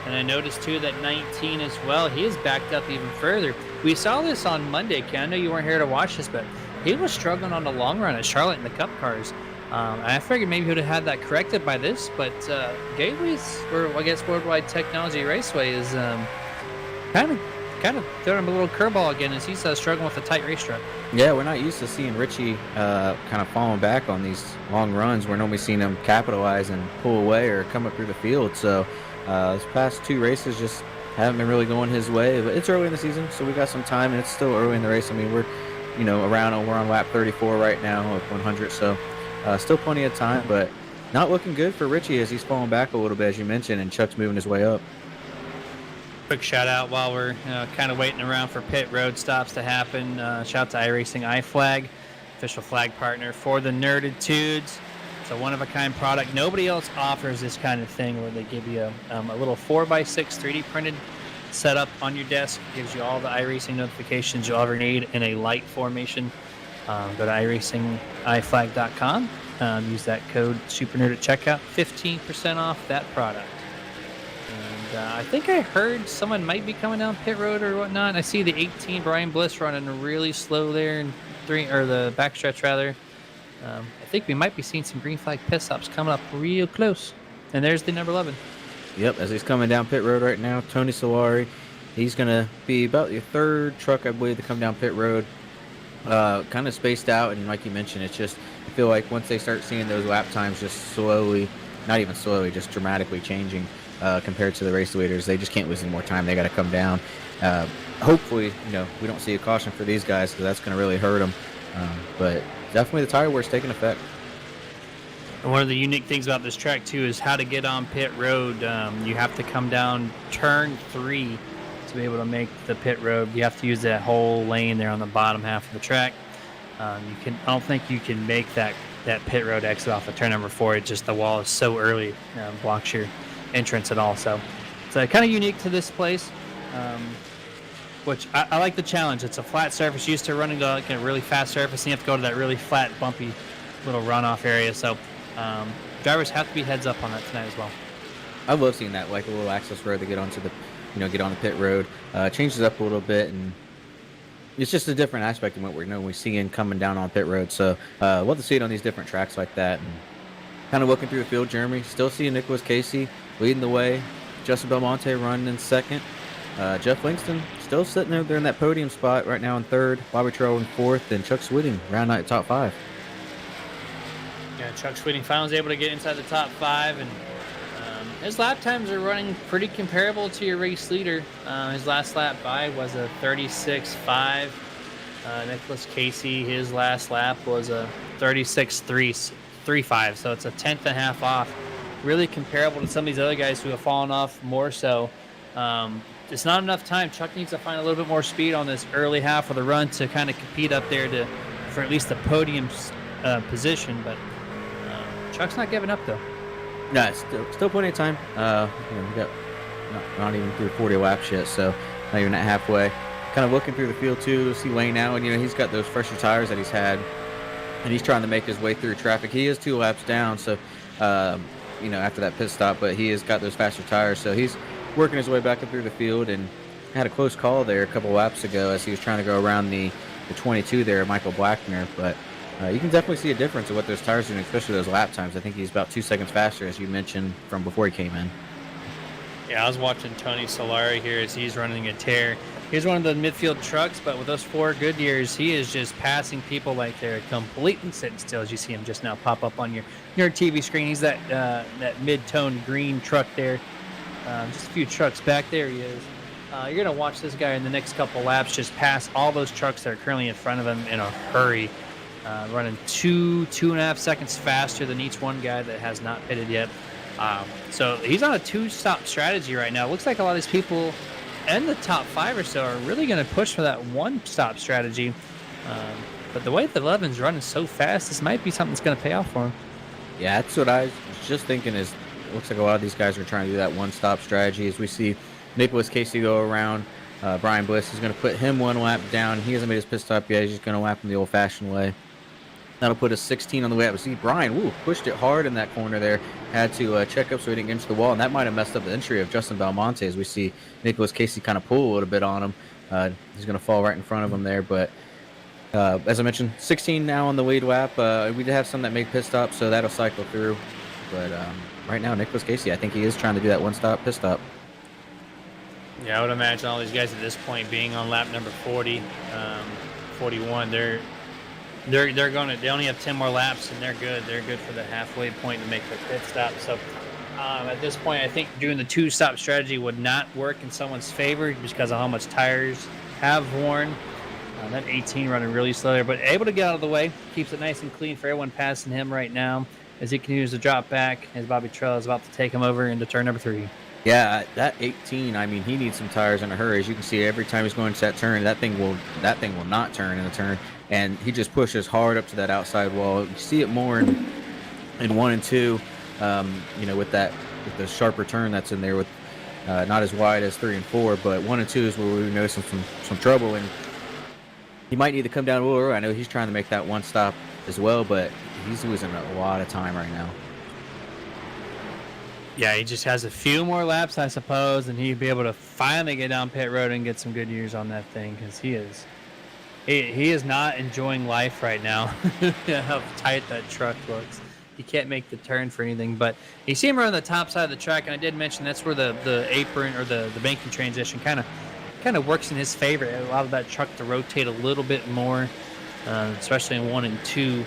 And I noticed, too, that 19 as well, he is backed up even further. We saw this on Monday, Ken. I know you weren't here to watch this, but he was struggling on the long run at Charlotte in the Cup cars. I figured maybe he would have had that corrected by this, but Gateway's, or I guess Worldwide Technology Raceway is kind of throwing him a little curveball again as he's struggling with a tight racetrack. Yeah, we're not used to seeing Richie kind of falling back on these long runs. We're normally seeing him capitalize and pull away or come up through the field. So these past 2 races just haven't been really going his way. But it's early in the season, so we got some time, and it's still early in the race. I mean, we're on lap 34 right now of 100, so still plenty of time, but not looking good for Richie as he's falling back a little bit, as you mentioned, and Chuck's moving his way up. Quick shout out while we're kind of waiting around for pit road stops to happen. Shout out to iRacing iFlag, official flag partner for the Nerded Tudes. It's a one-of-a-kind product. Nobody else offers this kind of thing where they give you a little 4x6 3D printed setup on your desk. Gives you all the iRacing notifications you'll ever need in a light formation. Go to iRacingIFlag.com. Use that code SuperNerd at checkout. 15% off that product. And I think I heard someone might be coming down pit road or whatnot. I see the 18 Brian Bliss running really slow there in the backstretch rather. I think we might be seeing some green flag pit stops coming up real close. And there's the number 11. Yep, as he's coming down pit road right now, Tony Solari. He's going to be about the 3rd truck, I believe, to come down pit road. Kind of spaced out, and like you mentioned, it's just, I feel like once they start seeing those lap times just slowly, not even slowly, just dramatically changing compared to the race leaders, they just can't lose any more time. They got to come down. Hopefully, we don't see a caution for these guys because that's going to really hurt them. But definitely the tire wear's taking effect. And one of the unique things about this track, too, is how to get on pit road. You have to come down turn 3 to be able to make the pit road. You have to use that whole lane there on the bottom half of the track. I don't think you can make that pit road exit off of turn number 4. It's just the wall is so early, blocks your entrance at all. So it's kind of unique to this place, which I like the challenge. It's a flat surface. Used to running to a really fast surface, and you have to go to that really flat, bumpy little runoff area. So drivers have to be heads up on that tonight as well. I love seeing that, like a little access road to get onto the, get on the pit road. Changes up a little bit, and it's just a different aspect of what we're seeing coming down on pit road. So love to see it on these different tracks like that. And kind of looking through the field, Jeremy, still seeing Nicholas Casey leading the way. Justin Belmonte running in 2nd. Jeff Langston still sitting there in that podium spot right now in 3rd. Bobby Terrell in 4th, and Chuck Switting round out top 5. Yeah, Yeah, Chuck Sweeting finally was able to get inside the top 5, and his lap times are running pretty comparable to your race leader. His last lap by was a 36.5. Nicholas Casey, his last lap was a 36.35, so it's a tenth and a half off. Really comparable to some of these other guys who have fallen off more so. It's not enough time. Chuck needs to find a little bit more speed on this early half of the run to kind of compete up there for at least the podium position, but Chuck's not giving up though. No, it's still plenty of time. We got not even through 40 laps yet, so not even at halfway. Kind of looking through the field too, see Wayne Allen. He's got those fresher tires that he's had, and he's trying to make his way through traffic. He is 2 laps down, so after that pit stop, but he has got those faster tires, so he's working his way back up through the field, and had a close call there a couple laps ago as he was trying to go around the 22 there, Michael Blackner, but. You can definitely see a difference of what those tires are doing, especially those lap times. I think he's about 2 seconds faster, as you mentioned, from before he came in. Yeah, I was watching Tony Solari here as he's running a tear. He's one of the midfield trucks, but with those 4 Goodyears, he is just passing people like they're completely sitting still, as you see him just now pop up on your TV screen. He's that mid-tone green truck there. Just a few trucks back there he is. You're going to watch this guy in the next couple laps just pass all those trucks that are currently in front of him in a hurry. Running 2.5 seconds faster than each one guy that has not pitted yet. So he's on a 2-stop strategy right now. It looks like a lot of these people in the top 5 or so are really going to push for that 1-stop strategy. But the way that Levin's running so fast, this might be something that's going to pay off for him. Yeah, that's what I was just thinking. It looks like a lot of these guys are trying to do that 1-stop strategy. As we see Nicholas Casey go around Brian Bliss, is going to put him 1 lap down. He hasn't made his pit stop yet. He's just going to lap him the old-fashioned way. That'll put us 16 on the way up. See, Brian, pushed it hard in that corner there. Had to check up so he didn't get into the wall, and that might have messed up the entry of Justin Belmonte as we see Nicholas Casey kind of pull a little bit on him. He's going to fall right in front of him there, but as I mentioned, 16 now on the lead lap. We did have some that make pit stops, so that'll cycle through. But right now, Nicholas Casey, I think he is trying to do that 1-stop pit stop. Yeah, I would imagine all these guys at this point being on lap number 40, 41, they only have 10 more laps and they're good. They're good for the halfway point to make the pit stop. So at this point, I think doing the 2-stop strategy would not work in someone's favor just because of how much tires have worn. That 18 running really slow there, but able to get out of the way. Keeps it nice and clean for everyone passing him right now as he continues to drop back as Bobby Trell is about to take him over into turn number 3. Yeah, that 18, I mean, he needs some tires in a hurry. As you can see, every time he's going to that turn, that thing will not turn in the turn. And he just pushes hard up to that outside wall. You see it more in 1 and 2, with the sharper turn that's in there with not as wide as 3 and 4, but 1 and 2 is where we're noticing some trouble. And he might need to come down a little early. I know he's trying to make that 1 stop as well, but he's losing a lot of time right now. Yeah, he just has a few more laps, I suppose, and he'd be able to finally get down pit road and get some good years on that thing because he is not enjoying life right now. How tight that truck looks. He can't make the turn for anything, but you see him around the top side of the track, and I did mention that's where the apron or the banking transition kind of works in his favor. It allowed that truck to rotate a little bit more, especially in 1 and 2.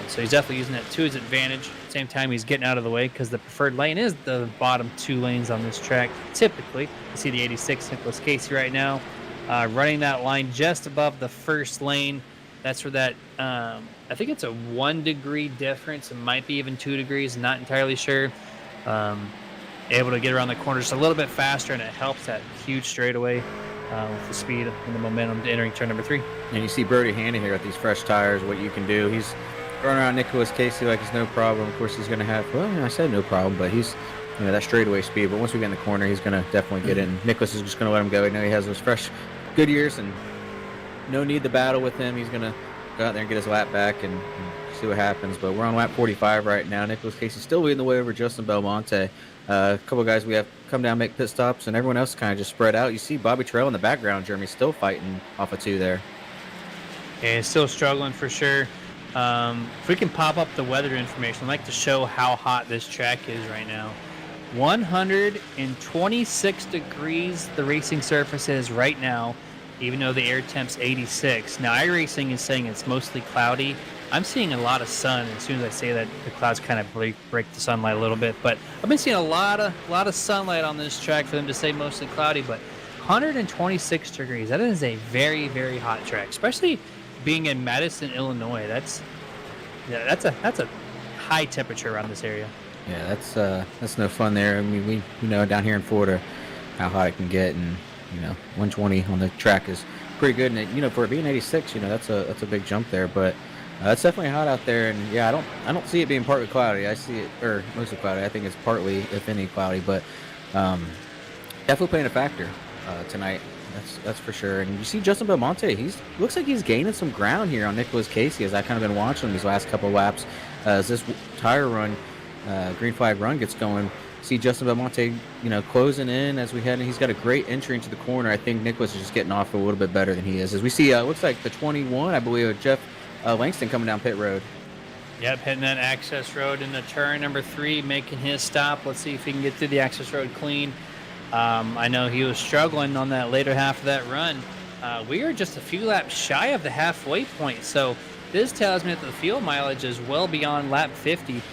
So he's definitely using that to his advantage. At the same time, he's getting out of the way because the preferred lane is the bottom 2 lanes on this track. Typically, you see the 86 Nicholas Casey right now running that line just above the first lane. That's where that, I think it's a 1 degree difference. It might be even 2 degrees, not entirely sure. Able to get around the corner just a little bit faster, and it helps that huge straightaway with the speed and the momentum to entering turn number 3. And you see Brody Hannon here with these fresh tires, what you can do. He's running around Nicholas Casey like it's no problem. Of course, he's going to have, I said no problem, but he's, that straightaway speed. But once we get in the corner, he's going to definitely get in. Nicholas is just going to let him go. I know he has those fresh Goodyears and no need to battle with him. He's going to go out there and get his lap back and see what happens. But we're on lap 45 right now. Nicholas Casey still leading the way over Justin Belmonte. A couple of guys we have come down, make pit stops, and everyone else kind of just spread out. You see Bobby Trell in the background, Jeremy, still fighting off of 2 there. Yeah, still struggling for sure. If we can pop up the weather information, I'd like to show how hot this track is right now. 126 degrees the racing surface is right now, even though the air temp's 86. Now, iRacing is saying it's mostly cloudy. I'm seeing a lot of sun. As soon as I say that, the clouds kind of break the sunlight a little bit. But I've been seeing a lot of sunlight on this track for them to say mostly cloudy. But 126 degrees. That is a very, very hot track, especially being in Madison, Illinois. That's a high temperature around this area. Yeah, that's no fun there. I mean, we know down here in Florida how hot it can get, and 120 on the track is pretty good. And for it being 86, that's a big jump there. But it's definitely hot out there, and yeah, I don't see it being partly cloudy. I see it, or mostly cloudy. I think it's partly, if any, cloudy. But definitely playing a factor tonight. That's for sure. And you see Justin Belmonte, looks like he's gaining some ground here on Nicholas Casey, as I've kind of been watching these last couple of laps as this tire run, green flag run gets going. See Justin Belmonte, closing in as we head, and he's got a great entry into the corner. I think Nicholas is just getting off a little bit better than he is. As we see, looks like the 21, I believe, Jeff Langston coming down pit road. Yep, hitting that access road in the turn number 3, making his stop. Let's see if he can get through the access road clean. I know he was struggling on that later half of that run. We are just a few laps shy of the halfway point, so this tells me that the field mileage is well beyond lap 50.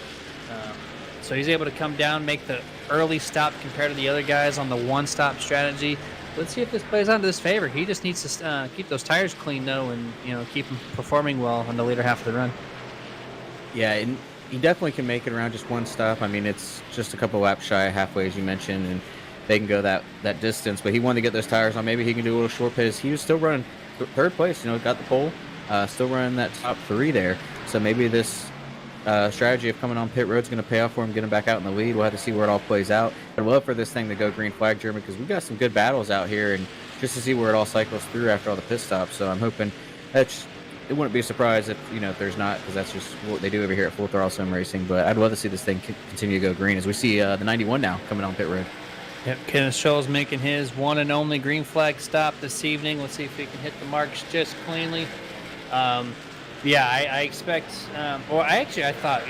So he's able to come down, make the early stop compared to the other guys on the one-stop strategy. Let's see if this plays out to his favor. He just needs to keep those tires clean, though, and keep him performing well on the later half of the run. Yeah, and he definitely can make it around just one stop. I mean, it's just a couple laps shy of halfway, as you mentioned, and they can go that distance. But he wanted to get those tires on. Maybe he can do a little short pace. He was still running third place. Got the pole, still running that top 3 there. So maybe this strategy of coming on pit road is going to pay off for him, getting back out in the lead. We'll have to see where it all plays out. I'd love for this thing to go green flag, Jeremy, because we've got some good battles out here, and just to see where it all cycles through after all the pit stops. So I'm hoping it wouldn't be a surprise if there's not, because that's just what they do over here at Full Throttle Sim Racing. But I'd love to see this thing continue to go green, as we see the 91 now coming on pit road. Yep, Kenneth Scholl's making his one and only green flag stop this evening. Let's see if he can hit the marks just cleanly. I expect. I thought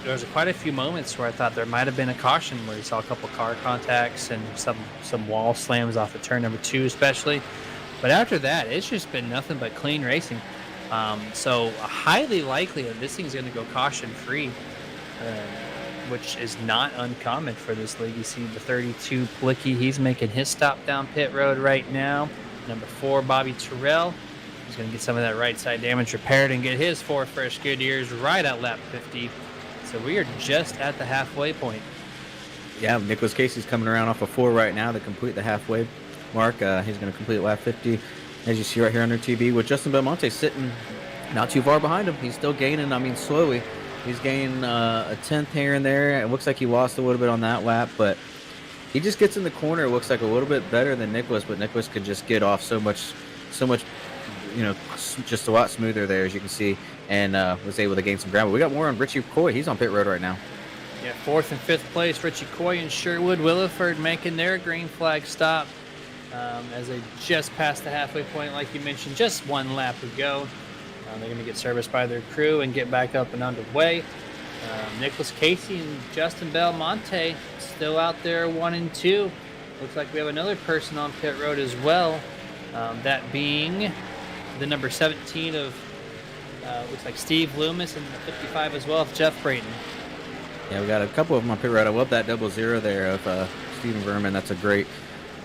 there was quite a few moments where I thought there might have been a caution, where you saw a couple car contacts and some wall slams off of turn number 2, especially. But after that, it's just been nothing but clean racing. So highly likely that this thing's going to go caution free, which is not uncommon for this league. You see the 32 Blicky, he's making his stop down pit road right now. Number 4, Bobby Terrell. He's going to get some of that right side damage repaired and get his 4 fresh good years right at lap 50. So we are just at the halfway point. Yeah, Nicholas Casey's coming around off of 4 right now to complete the halfway mark. He's going to complete lap 50, as you see right here on their TV, with Justin Belmonte sitting not too far behind him. He's still gaining, slowly. He's gaining a 10th here and there. It looks like he lost a little bit on that lap, but he just gets in the corner. It looks like a little bit better than Nicholas, but Nicholas could just get off so much, just a lot smoother there, as you can see, and was able to gain some ground. But we got more on Richie Coy. He's on pit road right now. Yeah, 4th and 5th place, Richie Coy and Sherwood Williford making their green flag stop as they just passed the halfway point, like you mentioned, just one lap to go. They're going to get serviced by their crew and get back up and underway. Nicholas Casey and Justin Belmonte still out there 1 and 2. Looks like we have another person on pit road as well. That being the number 17 of, looks like Steve Loomis, and the 55 as well of Jeff Brayton. Yeah, we got a couple of them on pit road. I love that 00 there of Stephen Verman. That's a great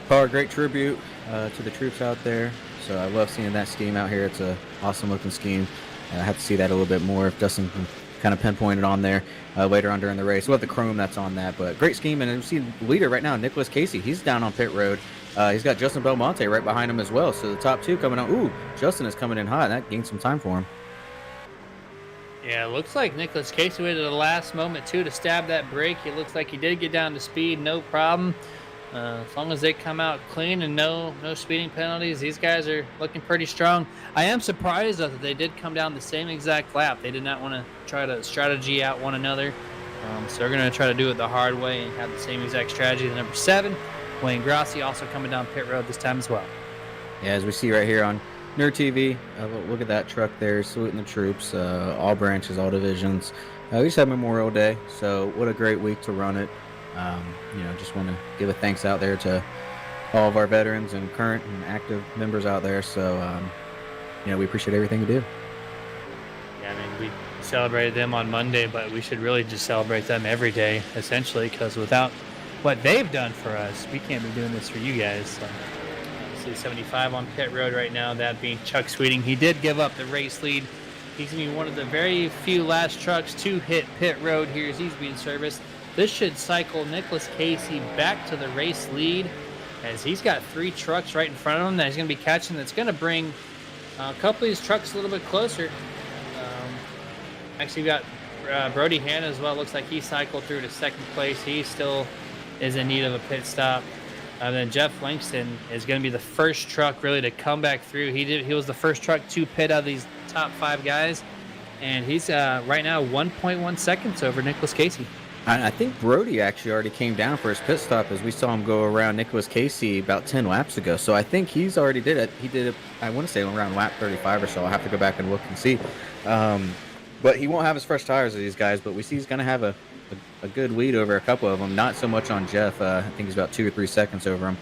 car, great tribute to the troops out there. So I love seeing that scheme out here. It's an awesome looking scheme. I have to see that a little bit more if Dustin can kind of pinpoint it on there later on during the race. We'll have the chrome that's on that, but great scheme. And you see the leader right now, Nicholas Casey. He's down on pit road. He's got Justin Belmonte right behind him as well. So the top 2 coming out. Ooh, Justin is coming in hot. That gained some time for him. Yeah, it looks like Nicholas Casey waited at the last moment, too, to stab that brake. It looks like he did get down to speed, no problem. As long as they come out clean and no speeding penalties, these guys are looking pretty strong. I am surprised, though, that they did come down the same exact lap. They did not want to try to strategy out one another. So they're going to try to do it the hard way and have the same exact strategy. The number 7, Wayne Grassi, also coming down pit road this time as well. Yeah, as we see right here on Nerd TV, look at that truck there, saluting the troops, all branches, all divisions. We just had Memorial Day, so what a great week to run it. Just want to give a thanks out there to all of our veterans and current and active members out there. So, we appreciate everything you do. Yeah, I mean, we celebrated them on Monday, but we should really just celebrate them every day, essentially, because without what they've done for us, we can't be doing this for you guys. So, see 75 on pit road right now, that being Chuck Sweeting. He did give up the race lead. He's going to be one of the very few last trucks to hit pit road here as he's being serviced. This should cycle Nicholas Casey back to the race lead, as he's got 3 trucks right in front of him that he's going to be catching. That's going to bring a couple of these trucks a little bit closer. Actually, we got Brody Hanna as well. Looks like he cycled through to second place. He still is in need of a pit stop. Then Jeff Langston is going to be the first truck really to come back through. He was the first truck to pit out of these top 5 guys, and he's right now 1.1 seconds over Nicholas Casey. I think Brody actually already came down for his pit stop, as we saw him go around Nicholas Casey about 10 laps ago. So I think he's already did it. He did it, I want to say, around lap 35 or so. I'll have to go back and look and see. But he won't have as fresh tires as these guys, but we see he's going to have a good lead over a couple of them. Not so much on Jeff. I think he's about 2 or 3 seconds over him.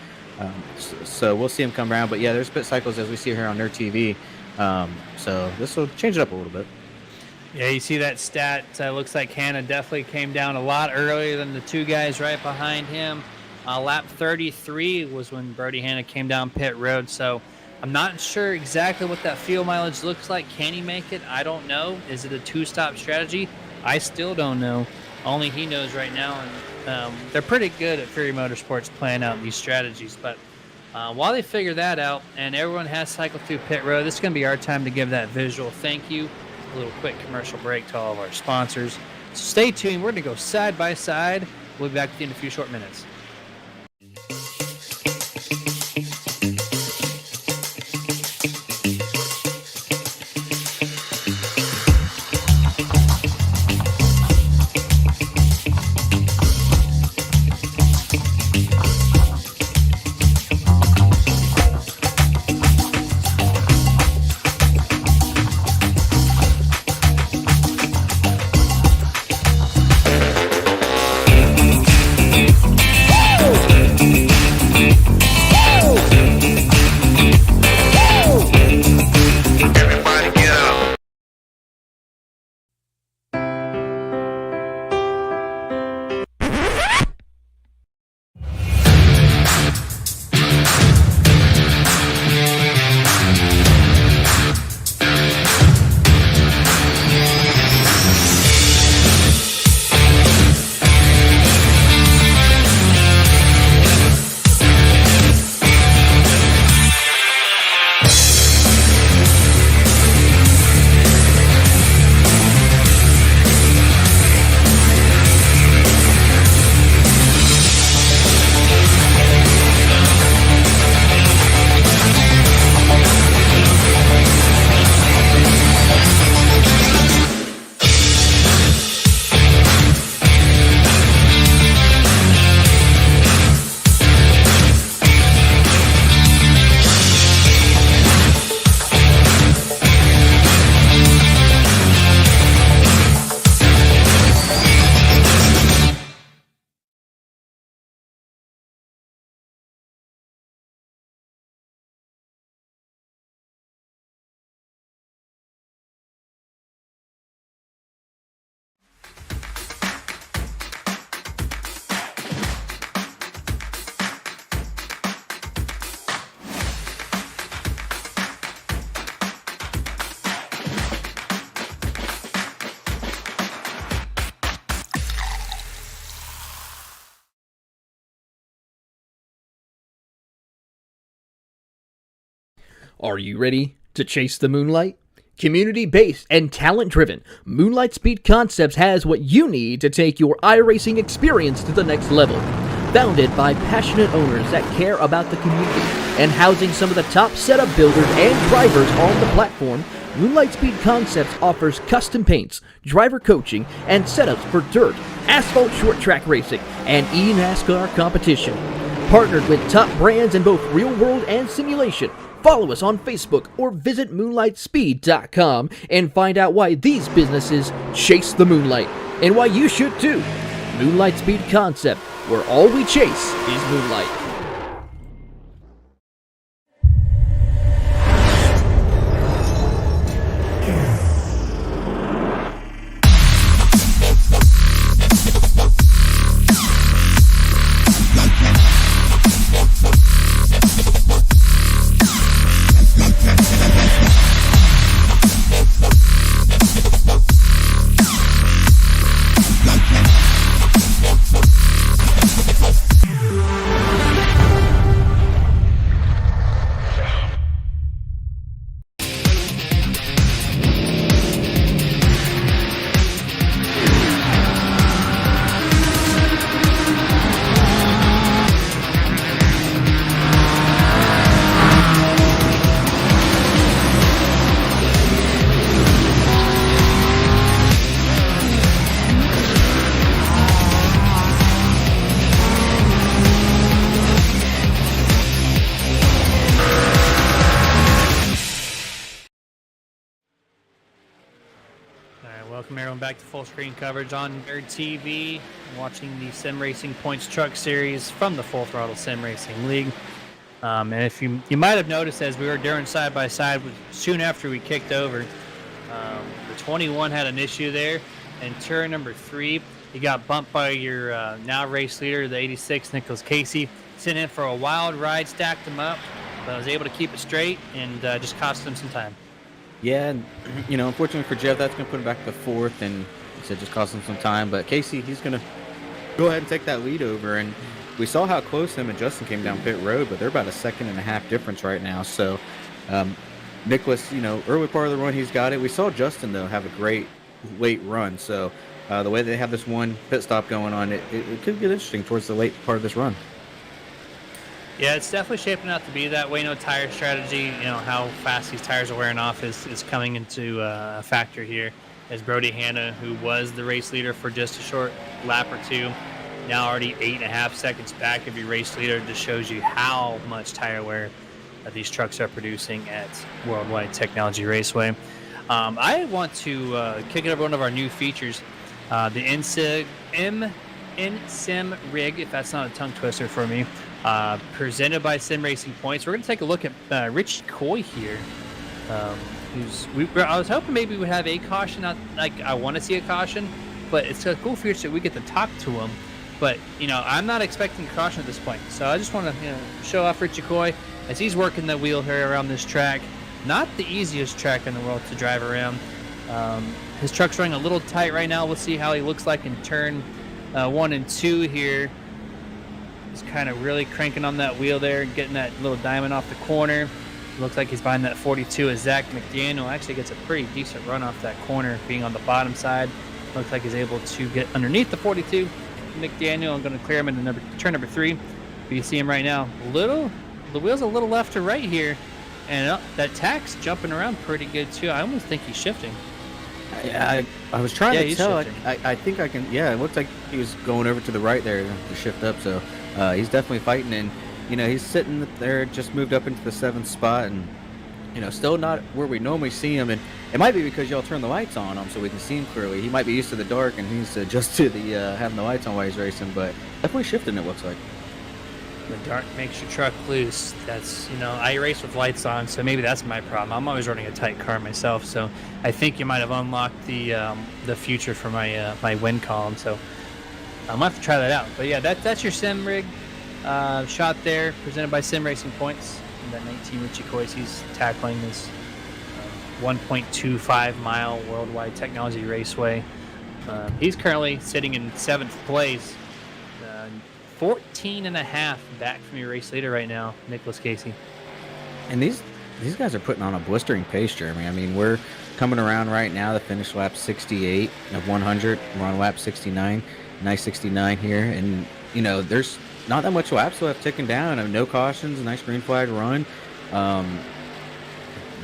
So we'll see him come around. But yeah, there's pit cycles as we see here on their TV. So this will change it up a little bit. Yeah, you see that stat. Looks like Hanna definitely came down a lot earlier than the 2 guys right behind him. Lap 33 was when Brody Hanna came down pit road. So I'm not sure exactly what that fuel mileage looks like. Can he make it? I don't know. Is it a 2-stop strategy? I still don't know. Only he knows right now. And they're pretty good at Fury Motorsports planning out these strategies. But while they figure that out and everyone has cycled through pit road, this is going to be our time to give that visual thank you. A little quick commercial break to all of our sponsors. So stay tuned. We're going to go side by side. We'll be back with you in a few short minutes. Are you ready to chase the moonlight? Community-based and talent-driven, Moonlight Speed Concepts has what you need to take your iRacing experience to the next level. Founded by passionate owners that care about the community and housing some of the top setup builders and drivers on the platform, Moonlight Speed Concepts offers custom paints, driver coaching, and setups for dirt, asphalt short track racing, and eNASCAR competition. Partnered with top brands in both real world and simulation. Follow us on Facebook or visit moonlightspeed.com and find out why these businesses chase the moonlight and why you should too. Moonlight Speed Concept, where all we chase is moonlight. welcome everyone back to full screen coverage on Nerd TV. Watching the Sim Racing Points Truck Series from the Full Throttle Sim Racing League. And if you might have noticed as we were doing side by side, soon after we kicked over, the 21 had an issue there. And turn number 3, he got bumped by your now race leader, the 86, Nicholas Casey. Sent in for a wild ride, stacked him up, but was able to keep it straight and just cost him some time. Yeah, and, unfortunately for Jeff, that's going to put him back to 4th, and he said just cost him some time. But Casey, he's going to go ahead and take that lead over. And we saw how close him and Justin came down pit road, but they're about a 1.5 second difference right now. So Nicholas, early part of the run, he's got it. We saw Justin, though, have a great late run. So the way they have this one pit stop going on, it could get interesting towards the late part of this run. Yeah, it's definitely shaping out to be that way. No tire strategy, how fast these tires are wearing off is coming into a factor here. As Brody Hanna, who was the race leader for just a short lap or two, now already 8.5 seconds back of your race leader, just shows you how much tire wear these trucks are producing at Worldwide Technology Raceway. I want to kick it over one of our new features, the InSim Rig, if that's not a tongue twister for me. Presented by Sim Racing Points. We're going to take a look at Richie Coy here. I was hoping maybe we would have a caution. Not like I want to see a caution, but it's a cool feature that we get to talk to him. But I'm not expecting a caution at this point. So I just want to show off Richie Coy as he's working the wheel here around this track. Not the easiest track in the world to drive around. His truck's running a little tight right now. We'll see how he looks like in turn 1 and 2 here. He's kind of really cranking on that wheel there, getting that little diamond off the corner. Looks like he's behind that 42 as Zach McDaniel actually gets a pretty decent run off that corner, being on the bottom side. Looks like he's able to get underneath the 42. McDaniel, I'm going to clear him into turn number 3. But you see him right now. The wheel's a little left to right here, and that tack's jumping around pretty good too. I almost think he's shifting. I was trying to tell. Shifting. I think I can. Yeah, it looks like he was going over to the right there to shift up. So he's definitely fighting, and he's sitting there, just moved up into the 7th spot, and still not where we normally see him. And it might be because y'all turn the lights on him so we can see him clearly. He might be used to the dark, and he's adjusted to the having the lights on while he's racing. But definitely shifting, it looks like. The dark makes your truck loose. That's, I race with lights on, so maybe that's my problem. I'm always running a tight car myself, so I think you might have unlocked the future for my my wind column. So I might have to try that out. But yeah, that's your sim rig shot there, presented by Sim Racing Points. And that 19 Richie Coy, he's tackling this 1.25 mile Worldwide Technology Raceway. He's currently sitting in 7th place. 14.5 back from your race leader right now, Nicholas Casey. And these guys are putting on a blistering pace, Jeremy. I mean, we're coming around right now. The finish lap 68 of 100. We're on lap 69. Nice 69 here. And, there's not that much laps left ticking down. I mean, no cautions. Nice green flag run.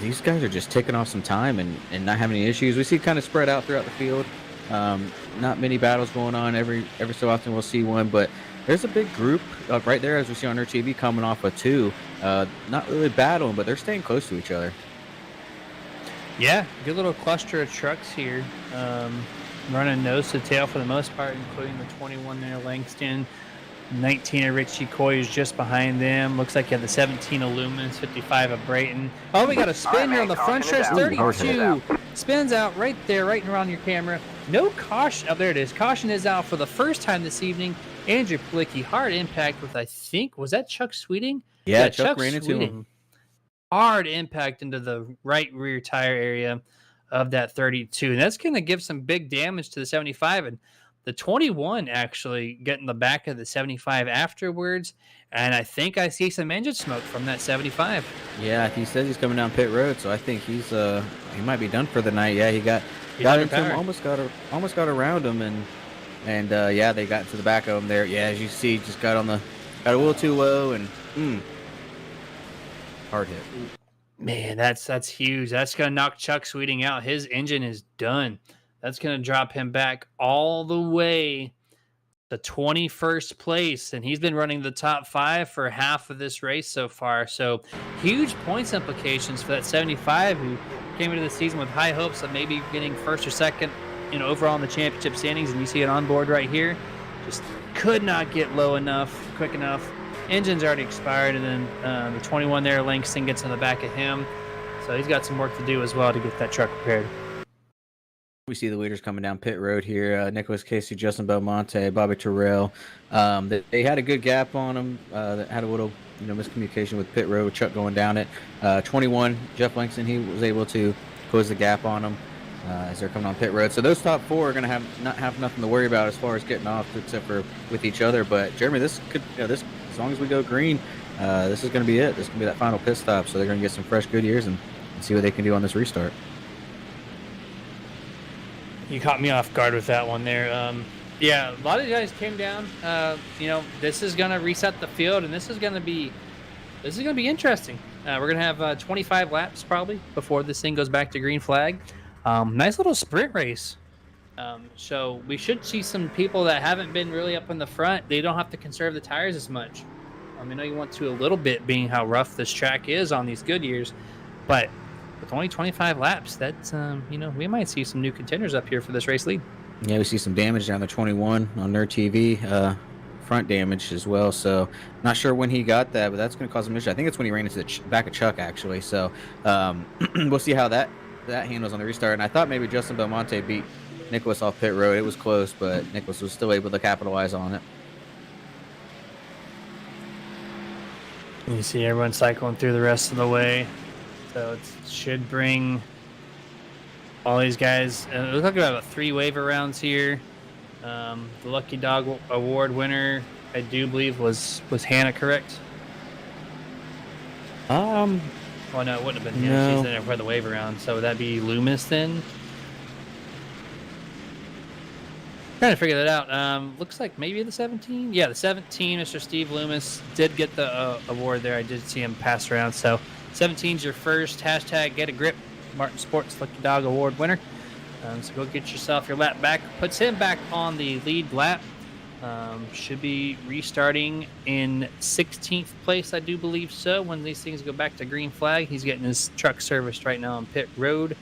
These guys are just ticking off some time and not having any issues. We see kind of spread out throughout the field. Not many battles going on. Every so often we'll see one, but there's a big group right there, as we see on our TV, coming off of 2. Not really battling, but they're staying close to each other. Yeah, good little cluster of trucks here. Running nose to tail for the most part, including the 21 there, Langston. 19 of Richie Coy is just behind them. Looks like you have the 17 of Lumens, 55 of Brayton. Oh, we got a spin here on the front stretch. 32 spins out right there, right around your camera. No caution. Oh, there it is. Caution is out for the first time this evening. Andrew Plicki, hard impact with, I think, was that Chuck Sweeting? Yeah, Chuck ran into him. Hard impact into the right rear tire area of that 32. And that's going to give some big damage to the 75. And the 21 actually getting the back of the 75 afterwards. And I think I see some engine smoke from that 75. Yeah, he says he's coming down pit road, so I think he might be done for the night. Yeah, he got into him, almost got around him, and yeah, they got into the back of him there. Yeah, as you see, just got a little too low, and hard hit. Man, that's huge. That's gonna knock Chuck Sweeting out. His engine is done. That's gonna drop him back all the way to 21st place, and he's been running the top 5 for half of this race so far. So huge points implications for that 75, who came into the season with high hopes of maybe getting first or second overall in the championship standings, and you see it on board right here. Just could not get low enough, quick enough. Engine's already expired, and then the 21 there, Langston, gets on the back of him. So he's got some work to do as well to get that truck prepared. We see the leaders coming down pit road here. Nicholas Casey, Justin Belmonte, Bobby Terrell. They had a good gap on them. That had a little miscommunication with pit road, with Chuck going down it. 21, Jeff Langston, he was able to close the gap on them as they're coming on pit road. So those top four are going to not have nothing to worry about as far as getting off, except for with each other. But Jeremy, this could this as long as we go green, this is going to be it. This is going to be that final pit stop. So they're going to get some fresh Goodyears and see what they can do on this restart. You caught me off guard with that one there. Yeah, a lot of guys came down. This is gonna reset the field, and this is gonna be interesting. We're gonna have 25 laps probably before this thing goes back to green flag. Nice little sprint race. So we should see some people that haven't been really up in the front. They don't have to conserve the tires as much. I know you want to a little bit, being how rough this track is on these Goodyears, but with only 25 laps, that's, we might see some new contenders up here for this race lead. Yeah, we see some damage down the 21 on their TV, front damage as well. So not sure when he got that, but that's going to cause him issue. I think it's when he ran into the back of Chuck, actually. So we'll see how that handles on the restart. And I thought maybe Justin Belmonte beat Nicholas off pit road. It was close, but Nicholas was still able to capitalize on it. You see everyone cycling through the rest of the way. So it should bring all these guys. It looks like about 3 waiver rounds here. The Lucky Dog Award winner, I do believe, was Hannah, correct? Oh no, it wouldn't have been Hannah. No. She's in there for the waiver round. So would that be Loomis then? Trying to figure that out. Looks like maybe the 17. Yeah, the 17. Mr. Steve Loomis did get the award there. I did see him pass around. So 17's your first hashtag Get a Grip Martin Sports Lucky Dog Award winner. So go get yourself your lap back. Puts him back on the lead lap. Should be restarting in 16th place, I do believe so. When these things go back to green flag, he's getting his truck serviced right now on pit road.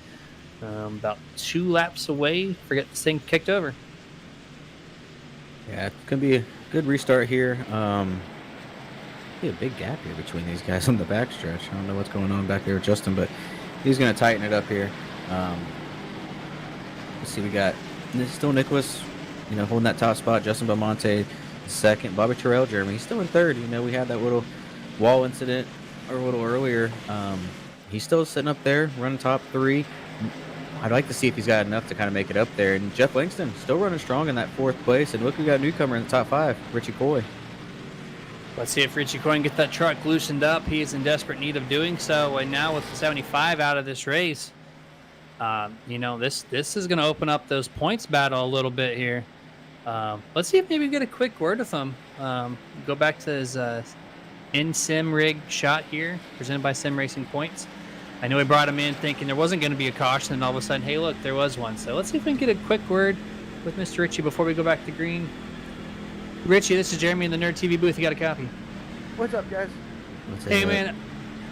About 2 laps away. Forget this thing kicked over. Yeah, it's going to be a good restart here. Be a big gap here between these guys on the backstretch. I don't know what's going on back there with Justin, but he's going to tighten it up here. Let's see, we got still Nicholas, holding that top spot. Justin Belmonte second. Bobby Terrell, Jeremy, he's still in third. We had that little wall incident a little earlier. He's still sitting up there, running top 3. I'd like to see if he's got enough to kind of make it up there. And Jeff Langston still running strong in that 4th place. And look, we got a newcomer in the top 5, Richie Coy. Let's see if Richie Coy can get that truck loosened up. He is in desperate need of doing so. And now with 75 out of this race, this is going to open up those points battle a little bit here. Let's see if maybe we get a quick word with him. Go back to his in-sim rig shot here, presented by Sim Racing Points. I know we brought him in thinking there wasn't going to be a caution, and all of a sudden, hey, look, there was one. So let's see if we can get a quick word with Mr. Ritchie before we go back to green. Ritchie, this is Jeremy in the Nerd TV booth. You got a copy? What's up, guys? Hey, man,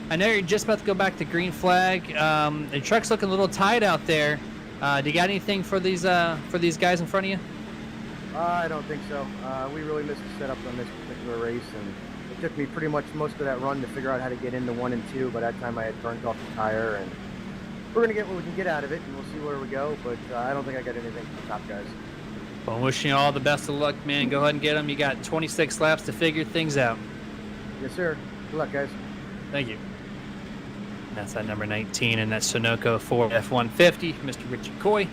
I know you're just about to go back to green flag. The truck's looking a little tight out there. Do you got anything for these guys in front of you? I don't think so. We really missed the setup on this particular race, and it took me pretty much most of that run to figure out how to get into 1 and 2. By that time, I had burnt off the tire, and we're going to get what we can get out of it, and we'll see where we go. But I don't think I got anything for the top guys. Well, wishing you all the best of luck, man. Go ahead and get them. You got 26 laps to figure things out. Yes, sir. Good luck, guys. Thank you. That's that number 19, and that's Sunoco 4 F-150, Mr. Richie Coy.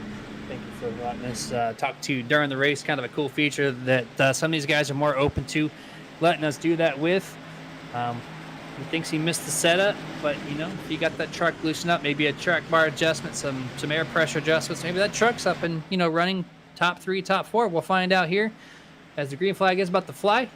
Thank you for letting us talk to you during the race. Kind of a cool feature that some of these guys are more open to letting us do that with. He thinks he missed the setup, but if you got that truck loosened up, maybe a track bar adjustment, some air pressure adjustments, maybe that truck's up and running top 3, top 4. We'll find out here as the green flag is about to fly.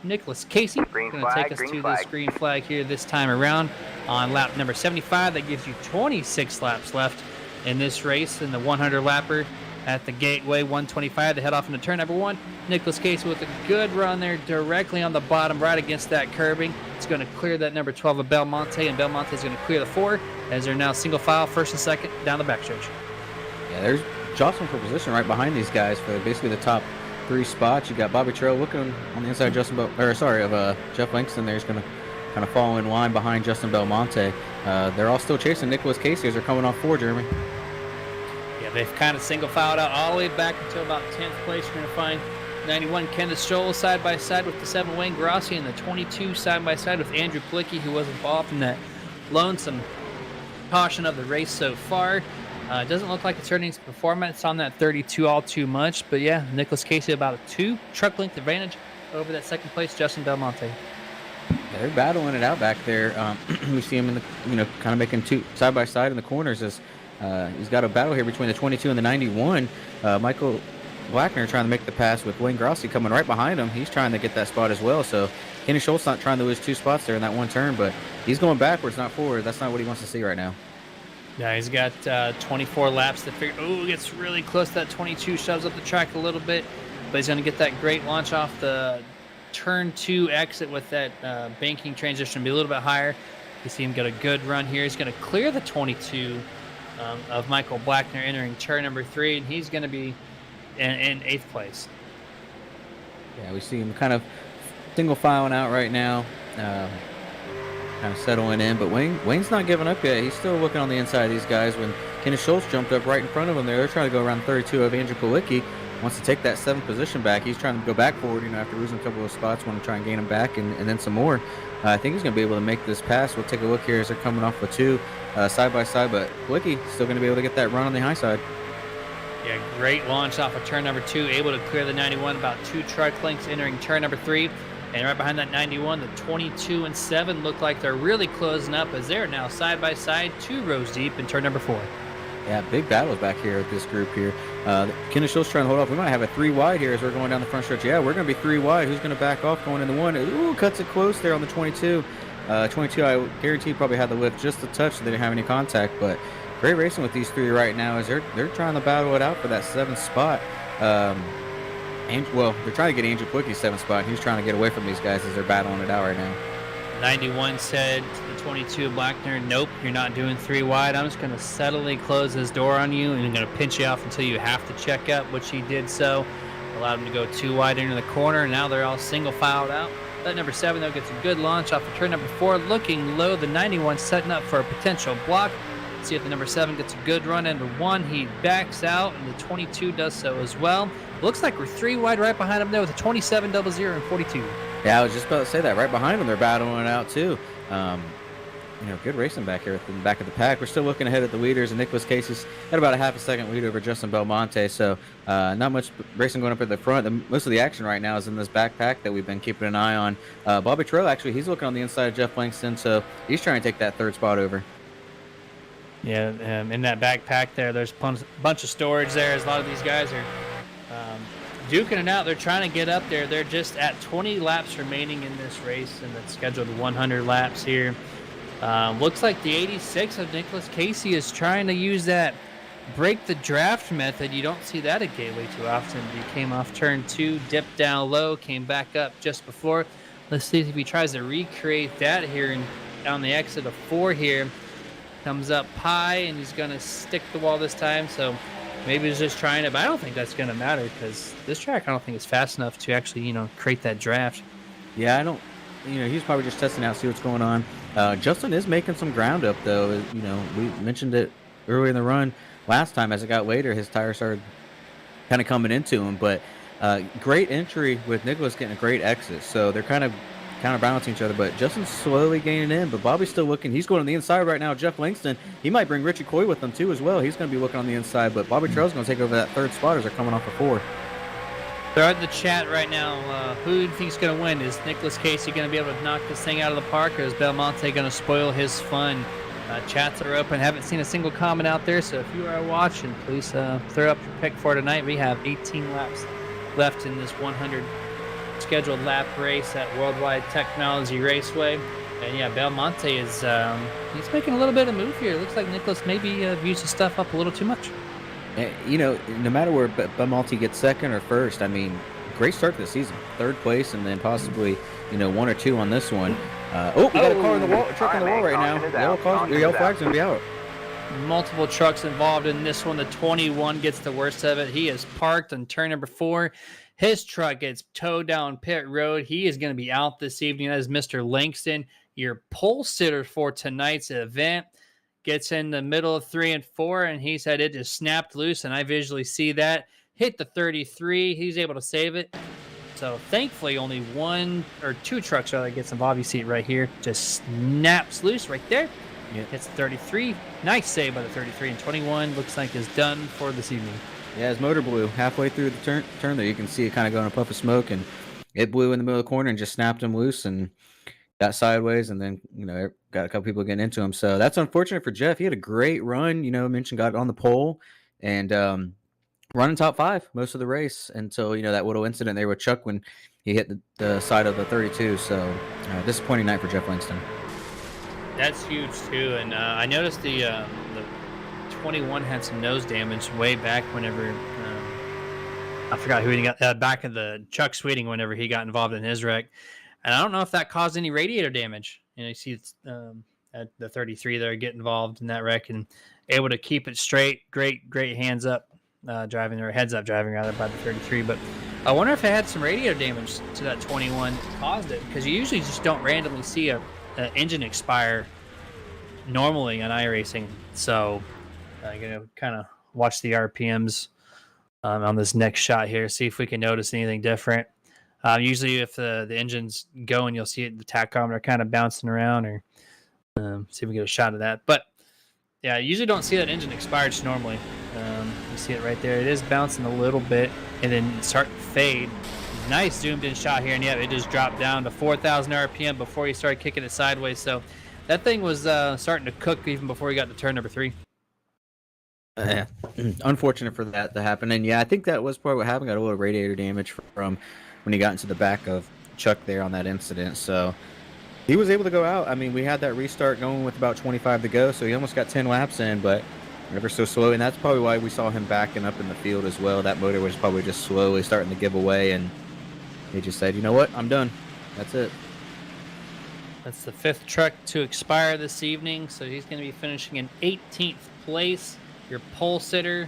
Nicholas Casey going to take us to this green flag here this time around on lap number 75. That gives you 26 laps left in this race in the 100 lapper at the Gateway 125 to head off into turn number 1. Nicholas Casey with a good run there directly on the bottom right against that curbing. It's going to clear that number 12 of Belmonte, and Belmonte is going to clear the 4 as they're now single file, first and second down the backstretch. Yeah, there's jostling for position right behind these guys for basically the top 3 spots. You got Bobby Trail looking on the inside of Jeff Langston there. He's going to kind of fall in line behind Justin Belmonte. They're all still chasing Nicholas Casey as they're coming off 4, Jeremy. Yeah, they've kind of single filed out all the way back until about 10th place. You're going to find 91 Kenneth Scholl side by side with the 7 Wayne Grossi, and the 22 side by side with Andrew Plicki, who was involved in that lonesome caution of the race so far. It doesn't look like it's hurting his performance on that 32 all too much, but yeah, Nicholas Casey about a 2 truck length advantage over that second place Justin Belmonte. Yeah, they're battling it out back there. We see him in the, kind of making 2 side by side in the corners as he's got a battle here between the 22 and the 91. Michael Blackner trying to make the pass with Wayne Grossi coming right behind him. He's trying to get that spot as well. So Kenny Schultz not trying to lose 2 spots there in that one turn, but he's going backwards, not forward. That's not what he wants to see right now. Yeah, he's got 24 laps to figure. Oh, gets really close to that 22, shoves up the track a little bit, but he's going to get that great launch off the turn 2 exit with that banking transition, be a little bit higher. You see him get a good run here. He's going to clear the 22 of Michael Blackner entering turn number 3, and he's going to be in 8th place. Yeah, we see him kind of single filing out right now, kind of settling in, but Wayne's not giving up yet. He's still looking on the inside of these guys. When Kenneth Schultz jumped up right in front of him there, they're trying to go around 32 of Andrew Kalicki. Wants to take that 7th position back. He's trying to go back forward, after losing a couple of spots, want to try and gain him back and then some more. I think he's going to be able to make this pass. We'll take a look here as they're coming off with 2 side by side, but Kalicki still going to be able to get that run on the high side. Yeah, great launch off of turn number 2, able to clear the 91 about 2 truck lengths entering turn number 3. And right behind that 91, the 22 and 7 look like they're really closing up as they're now side by side, 2 rows deep in turn number 4. Yeah, big battles back here with this group here. Kenneth Schultz trying to hold off. We might have a 3 wide here as we're going down the front stretch. Yeah, we're going to be 3 wide. Who's going to back off going into 1? Ooh, cuts it close there on the 22. 22, I guarantee probably had the lift just a touch, so they didn't have any contact. But great racing with these 3 right now as they're trying to battle it out for that 7th spot. They're trying to get Andrew Plicki's 7th spot. He's trying to get away from these guys as they're battling it out right now. 91 said to the 22 Blackner, nope, you're not doing 3 wide. I'm just going to subtly close this door on you, and I'm going to pinch you off until you have to check up, which he did so. Allowed him to go 2 wide into the corner, and now they're all single filed out. That number 7, though, gets a good launch off of turn number 4, looking low. The 91 setting up for a potential block. See if the number 7 gets a good run into 1. He backs out, and the 22 does so as well. Looks like we're 3 wide right behind him there with a 27, 00, and 42. Yeah, I was just about to say that. Right behind them, they're battling it out too. Good racing back here at the back of the pack. We're still looking ahead at the leaders, and Nicholas Casey's got about a half a second lead over Justin Belmonte. So not much racing going up at the front. Most of the action right now is in this backpack that we've been keeping an eye on. Bobby Trail, actually, he's looking on the inside of Jeff Langston, so he's trying to take that 3rd spot over. Yeah, in that backpack there's a bunch of storage there as a lot of these guys are duking it out. They're trying to get up there. They're just at 20 laps remaining in this race, and it's scheduled 100 laps here. Looks like the 86 of Nicholas Casey is trying to use that break the draft method. You don't see that at Gateway too often. He came off turn 2, dipped down low, came back up just before. Let's see if he tries to recreate that here and down the exit of 4 here. Comes up high, and he's going to stick the wall this time. So maybe he's just trying it, but I don't think that's going to matter because this track I don't think is fast enough to actually, create that draft. Yeah, I don't. He's probably just testing out, see what's going on. Justin is making some ground up, though. We mentioned it early in the run last time. As it got later, his tires started kind of coming into him. But great entry with Nicholas getting a great exit. So they're kind of counterbalancing each other. But Justin's slowly gaining in. But Bobby's still looking. He's going on the inside right now. Jeff Langston, he might bring Richie Coy with him, too, as well. He's going to be looking on the inside. But Bobby Trail's going to take over that 3rd spot as they're coming off of 4. Throw in the chat right now. Who do you think is going to win? Is Nicholas Casey going to be able to knock this thing out of the park, or is Belmonte going to spoil his fun? Chats are open. Haven't seen a single comment out there, so if you are watching, please throw up your pick for tonight. We have 18 laps left in this 100 scheduled lap race at Worldwide Technology Raceway. And yeah, Belmonte is he's making a little bit of move here. It looks like Nicholas maybe views his stuff up a little too much. No matter where Belmonte gets 2nd or 1st, great start to the season. 3rd place, and then possibly, 1 or 2 on this one. We got a car in the wall, truck in the wall right now. Yellow flag's going to be out. Multiple trucks involved in this one. The 21 gets the worst of it. He is parked on turn number 4. His truck gets towed down pit road. He is going to be out this evening. That is Mr. Langston, your pole sitter for tonight's event. Gets in the middle of 3 and 4, and he said it just snapped loose, and I visually see that. Hit the 33. He's able to save it. So thankfully, only 1 or 2 trucks rather gets involved. You see it right here. Just snaps loose right there. Yep. Hits the 33. Nice save by the 33. And 21 looks like is done for this evening. Yeah, his motor blew halfway through the turn there. You can see it kind of going a puff of smoke, and it blew in the middle of the corner and just snapped him loose and got sideways, and then, got a couple people getting into him. So that's unfortunate for Jeff. He had a great run, mentioned got on the pole and running top 5 most of the race until, that little incident there with Chuck when he hit the side of the 32. So disappointing night for Jeff Langston. That's huge too. And I noticed the 21 had some nose damage way back whenever I forgot who he got back of the Chuck Sweeting whenever he got involved in his wreck. And I don't know if that caused any radiator damage. You see at the 33 there get involved in that wreck and able to keep it straight. Great hands up driving, or heads up driving rather, by the 33. But I wonder if it had some radiator damage to that 21 that caused it, because you usually just don't randomly see an engine expire normally on iRacing. So I'm going to kind of watch the RPMs on this next shot here, see if we can notice anything different. Usually if the engine's going, you'll see the tachometer kind of bouncing around, or see if we get a shot of that. But yeah, I usually don't see that engine expire just normally. You see it right there. It is bouncing a little bit and then start to fade. Nice zoomed in shot here, and yeah, it just dropped down to 4,000 RPM before he started kicking it sideways. So that thing was starting to cook even before he got to turn number 3. Unfortunate for that to happen. And yeah, I think that was part of what happened. Got a little radiator damage from when he got into the back of Chuck there on that incident. So he was able to go out. I mean, we had that restart going with about 25 to go, so he almost got 10 laps in, but ever so slow. And that's probably why we saw him backing up in the field as well. That motor was probably just slowly starting to give away, and he just said, you know what, I'm done. That's it. That's the 5th truck to expire this evening, so he's going to be finishing in 18th place. Your pole sitter.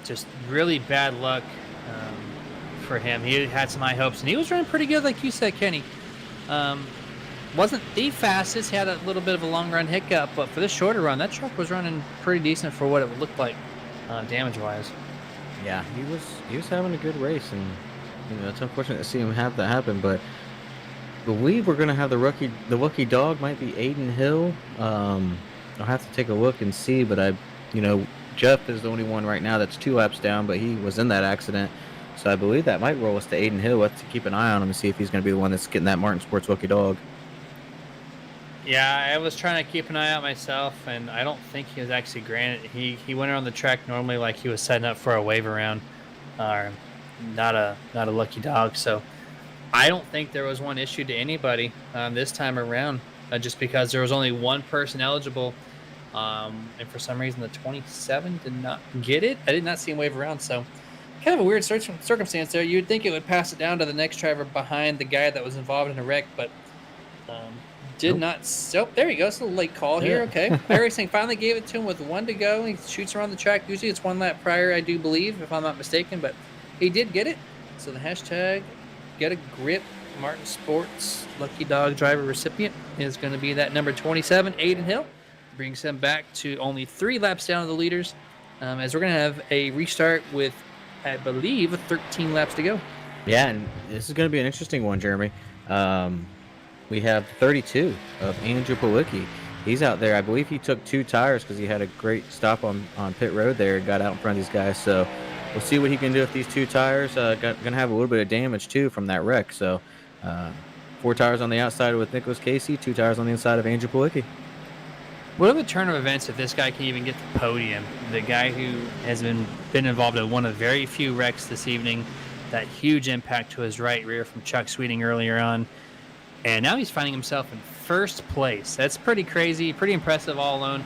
Just really bad luck for him. He had some high hopes, and he was running pretty good, like you said, Kenny. Wasn't the fastest. He had a little bit of a long run hiccup, but for this shorter run, that truck was running pretty decent for what it would look like damage-wise. Yeah, he was having a good race, and it's unfortunate to see him have that happen. But I believe we're gonna have the lucky dog might be Aiden Hill. I'll have to take a look and see, but Jeff is the only one right now that's 2 laps down, but he was in that accident. So I believe that might roll us to Aiden Hill. We'll have to keep an eye on him and see if he's going to be the one that's getting that Martin Sports lucky dog. Yeah, I was trying to keep an eye out myself, and I don't think he was actually granted. He went around the track normally like he was setting up for a wave around, not a lucky dog. So I don't think there was one issued to anybody this time around, just because there was only one person eligible. And for some reason, the 27 did not get it. I did not see him wave around, so kind of a weird circumstance there. You'd think it would pass it down to the next driver behind the guy that was involved in a wreck, but did not. So there you go. It's a little late call here. Okay. iRacing finally gave it to him with 1 to go. He shoots around the track. Usually it's 1 lap prior, I do believe, if I'm not mistaken, but he did get it. So the hashtag get a grip Martin Sports lucky dog driver recipient is going to be that number 27, Aiden Hill. Brings him back to only 3 laps down of the leaders, as we're going to have a restart with, I believe, 13 laps to go. Yeah, and this is going to be an interesting one, Jeremy. We have 32 of Andrew Palicki. He's out there. I believe he took 2 tires because he had a great stop on pit road there and got out in front of these guys. So we'll see what he can do with these 2 tires. Going to have a little bit of damage, too, from that wreck. So 4 tires on the outside with Nicholas Casey, 2 tires on the inside of Andrew Palicki. What are the turn of events if this guy can even get the podium? The guy who has been involved in one of very few wrecks this evening, that huge impact to his right rear from Chuck Sweeting earlier on, and now he's finding himself in 1st place. That's pretty crazy, pretty impressive all alone,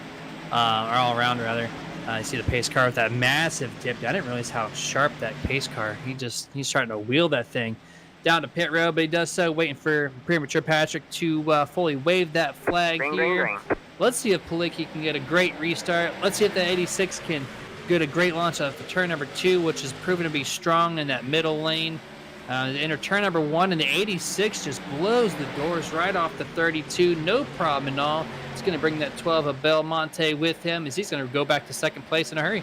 or all around rather. I see the pace car with that massive dip. I didn't realize how sharp that pace car. He's starting to wheel that thing down to pit road, but he does so waiting for Premature Patrick to fully wave that flag here. Let's see if Palicki can get a great restart. Let's see if the 86 can get a great launch off the turn number 2, which is proven to be strong in that middle lane. Enter turn number 1, and the 86 just blows the doors right off the 32. No problem at all. It's going to bring that 12 of Belmonte with him, as he's going to go back to second place in a hurry.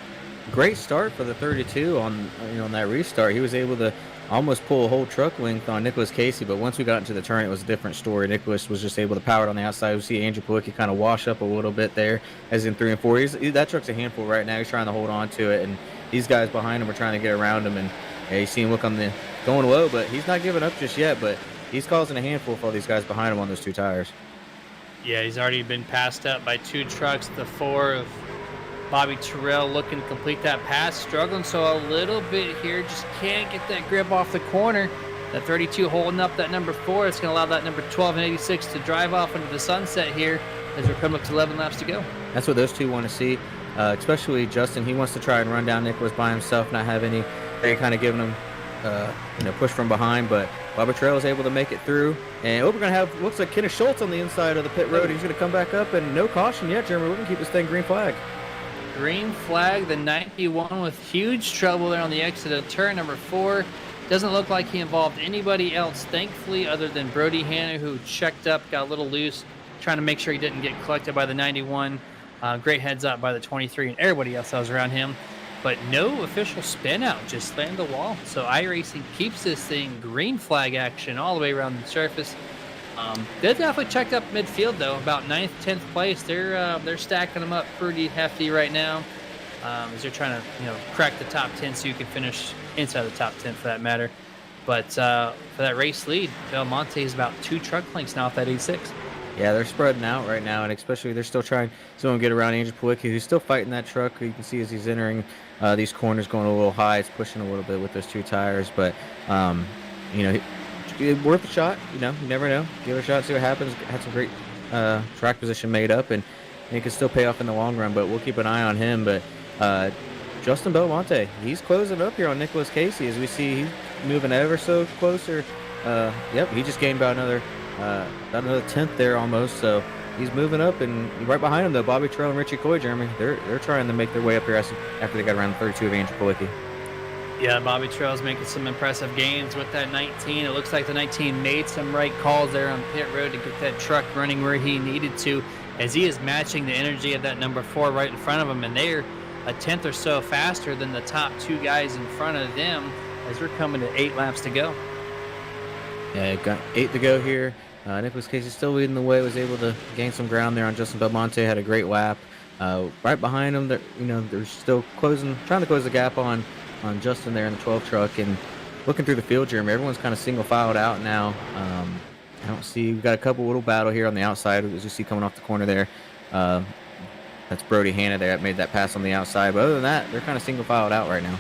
Great start for the 32 on on that restart. He was able to almost pull a whole truck length on Nicholas Casey, but once we got into the turn, it was a different story. Nicholas was just able to power it on the outside. We see Andrew Palicki kind of wash up a little bit there as in 3 and 4. That truck's a handful right now. He's trying to hold on to it, and these guys behind him are trying to get around him. And you see him look on the going low, but he's not giving up just yet. But he's causing a handful for all these guys behind him on those 2 tires. Yeah, he's already been passed up by 2 trucks. The 4 of Bobby Terrell looking to complete that pass, struggling so a little bit here, just can't get that grip off the corner. That 32 holding up that number 4. It's going to allow that number 12 and 86 to drive off into the sunset here as we're coming up to 11 laps to go. That's what those 2 want to see, especially Justin. He wants to try and run down Nicholas by himself, not have any kind of giving him push from behind, but Bobby Terrell is able to make it through. And we're going to have, looks like Kenneth Schultz on the inside of the pit road. He's going to come back up, and no caution yet, Jeremy. We're going to keep this thing green flag. Green flag, the 91 with huge trouble there on the exit of turn number 4. Doesn't look like he involved anybody else, thankfully, other than Brody Hanna, who checked up, got a little loose, trying to make sure he didn't get collected by the 91. Great heads up by the 23 and everybody else that was around him. But no official spin out, just slammed the wall. So iRacing keeps this thing green flag action all the way around the surface. They definitely checked up midfield though, about 9th, 10th place. They're stacking them up pretty hefty right now, as they're trying to crack the top 10 so you can finish inside the top 10 for that matter. But for that race lead, Belmonte is about 2 truck lengths now off that 86. Yeah, they're spreading out right now, and especially they're still trying to get around Andrew Palicki, who's still fighting that truck. You can see as he's entering these corners, going a little high. It's pushing a little bit with those 2 tires, but worth a shot. You never know. Give it a shot, see what happens. Had some great track position made up, and it could still pay off in the long run. But we'll keep an eye on him. But Justin Belmonte, he's closing up here on Nicholas Casey, as we see he's moving ever so closer. He just gained about another 10th there almost. So he's moving up, and right behind him though, Bobby Terrell and Richie Coy, Jeremy, they're trying to make their way up here after they got around the 32 of Andrew Palicki. Yeah, Bobby Terrell's making some impressive gains with that 19. It looks like the 19 made some right calls there on pit road to get that truck running where he needed to, as he is matching the energy of that number 4 right in front of him, and they're a 10th or so faster than the top 2 guys in front of them as we're coming to 8 laps to go. Yeah, got 8 to go here. Nicholas Casey still leading the way, was able to gain some ground there on Justin Belmonte, had a great lap. Right behind him, they're still trying to close the gap on Justin there in the 12 truck, and looking through the field, Jeremy, everyone's kind of single filed out now. I don't see, we've got a couple little battle here on the outside, as you see coming off the corner there. That's Brody Hanna there that made that pass on the outside, but other than that, they're kind of single filed out right now.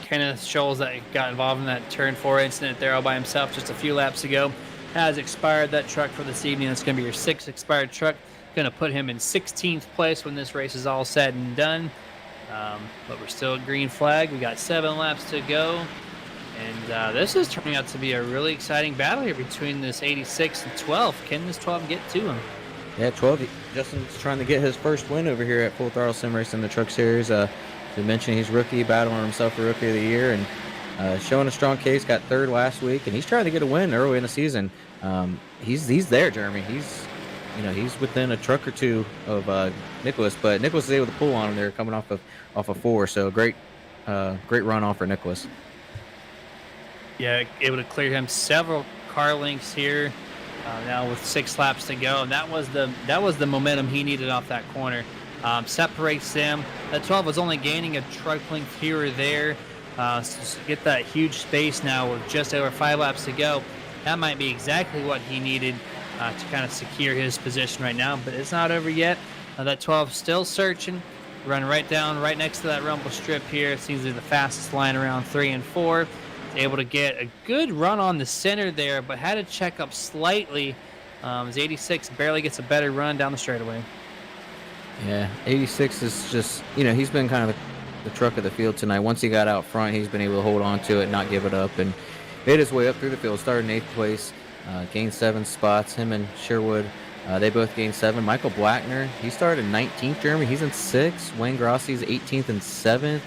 Kenneth Scholes, that got involved in that turn 4 incident there all by himself just a few laps ago, has expired that truck for this evening. It's going to be your 6th expired truck. Going to put him in 16th place when this race is all said and done. But we're still at green flag. We got 7 laps to go. And this is turning out to be a really exciting battle here between this 86 and 12. Can this 12 get to him? Yeah, 12. Justin's trying to get his first win over here at Full Throttle Sim Racing in the Truck Series. To mention, he's rookie, battling himself for Rookie of the Year, and showing a strong case. Got 3rd last week, and he's trying to get a win early in the season. He's there, Jeremy. He's within a truck or 2 of Nicholas, but Nicholas is able to pull on him there, coming off of 4. So great run off for Nicholas. Yeah, able to clear him several car lengths here. Now with 6 laps to go, and that was the momentum he needed off that corner. Separates them. That 12 was only gaining a truck length here or there. So get that huge space now with just over 5 laps to go. That might be exactly what he needed to kind of secure his position right now, but it's not over yet. That 12 still searching, run right next to that rumble strip here. It seems to be the fastest line around 3 and 4. Able to get a good run on the center there, but had to check up slightly as 86 barely gets a better run down the straightaway. Yeah, 86 is just, he's been kind of the truck of the field tonight. Once he got out front, he's been able to hold on to it, not give it up, and made his way up through the field. Started in 8th place, gained 7 spots. Him and Sherwood They both gained 7. Michael Blackner, he started 19th, Jeremy. He's in 6th. Wayne Grossi's 18th and 7th.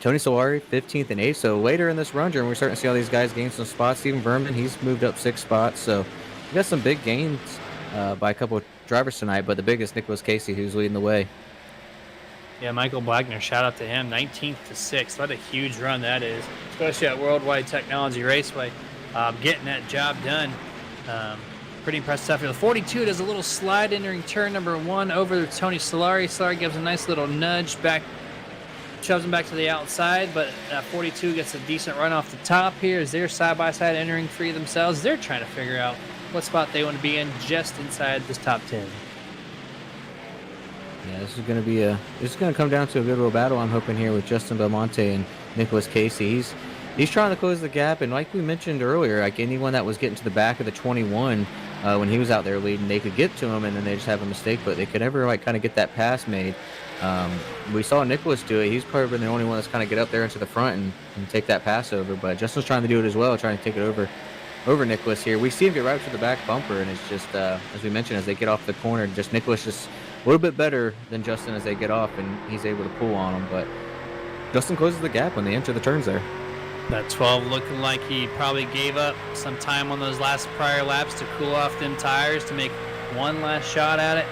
Tony Solari, 15th and 8th. So later in this run, Jeremy, we're starting to see all these guys gain some spots. Steven Verman, he's moved up 6 spots. So we got some big gains by a couple of drivers tonight, but the biggest, Nicholas Casey, who's leading the way. Yeah, Michael Blackner, shout out to him, 19th to 6th. What a huge run that is, especially at Worldwide Technology Raceway. Getting that job done. Pretty impressive stuff here. The 42 does a little slide entering turn number 1 over Tony Solari. Solari gives a nice little nudge back, shoves him back to the outside, but 42 gets a decent run off the top here as they're side-by-side entering 3 themselves. They're trying to figure out what spot they want to be in just inside this top 10. Yeah, this is gonna come down to a good little battle, I'm hoping, here with Justin Belmonte and Nicholas Casey. He's trying to close the gap, and like we mentioned earlier, like anyone that was getting to the back of the 21 when he was out there leading, they could get to him and then they just have a mistake, but they could never like kind of get that pass made. We saw Nicholas do it. He's probably been the only one that's kind of get up there into the front and take that pass over, but Justin's trying to do it as well, trying to take it over Nicholas here. We see him get right up to the back bumper, and it's just, as we mentioned, as they get off the corner, just Nicholas just a little bit better than Justin as they get off, and he's able to pull on them, but Justin closes the gap when they enter the turns there. That 12 looking like he probably gave up some time on those last prior laps to cool off them tires to make one last shot at it.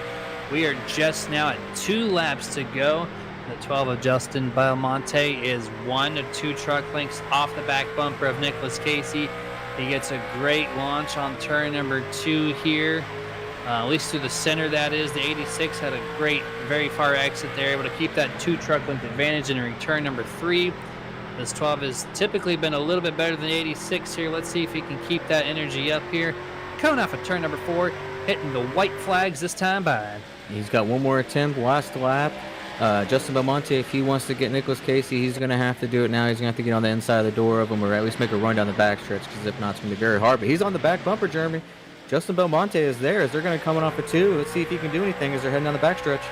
We are just now at 2 laps to go. The 12 of Justin Belmonte is 1 to 2 truck lengths off the back bumper of Nicholas Casey. He gets a great launch on turn number 2 here. At least through the center, that is. The 86 had a great, very far exit there, able to keep that 2 truck length advantage entering turn number 3. This 12 has typically been a little bit better than the 86 here. Let's see if he can keep that energy up here. Coming off of turn number 4, hitting the white flags this time by. He's got one more attempt, last lap. Justin Belmonte, if he wants to get Nicholas Casey, he's going to have to do it now. He's going to have to get on the inside of the door of him, or at least make a run down the backstretch, because if not, it's going to be very hard. But he's on the back bumper, Jeremy. Justin Belmonte is there as they're going to come off a 2. Let's see if he can do anything as they're heading down the backstretch.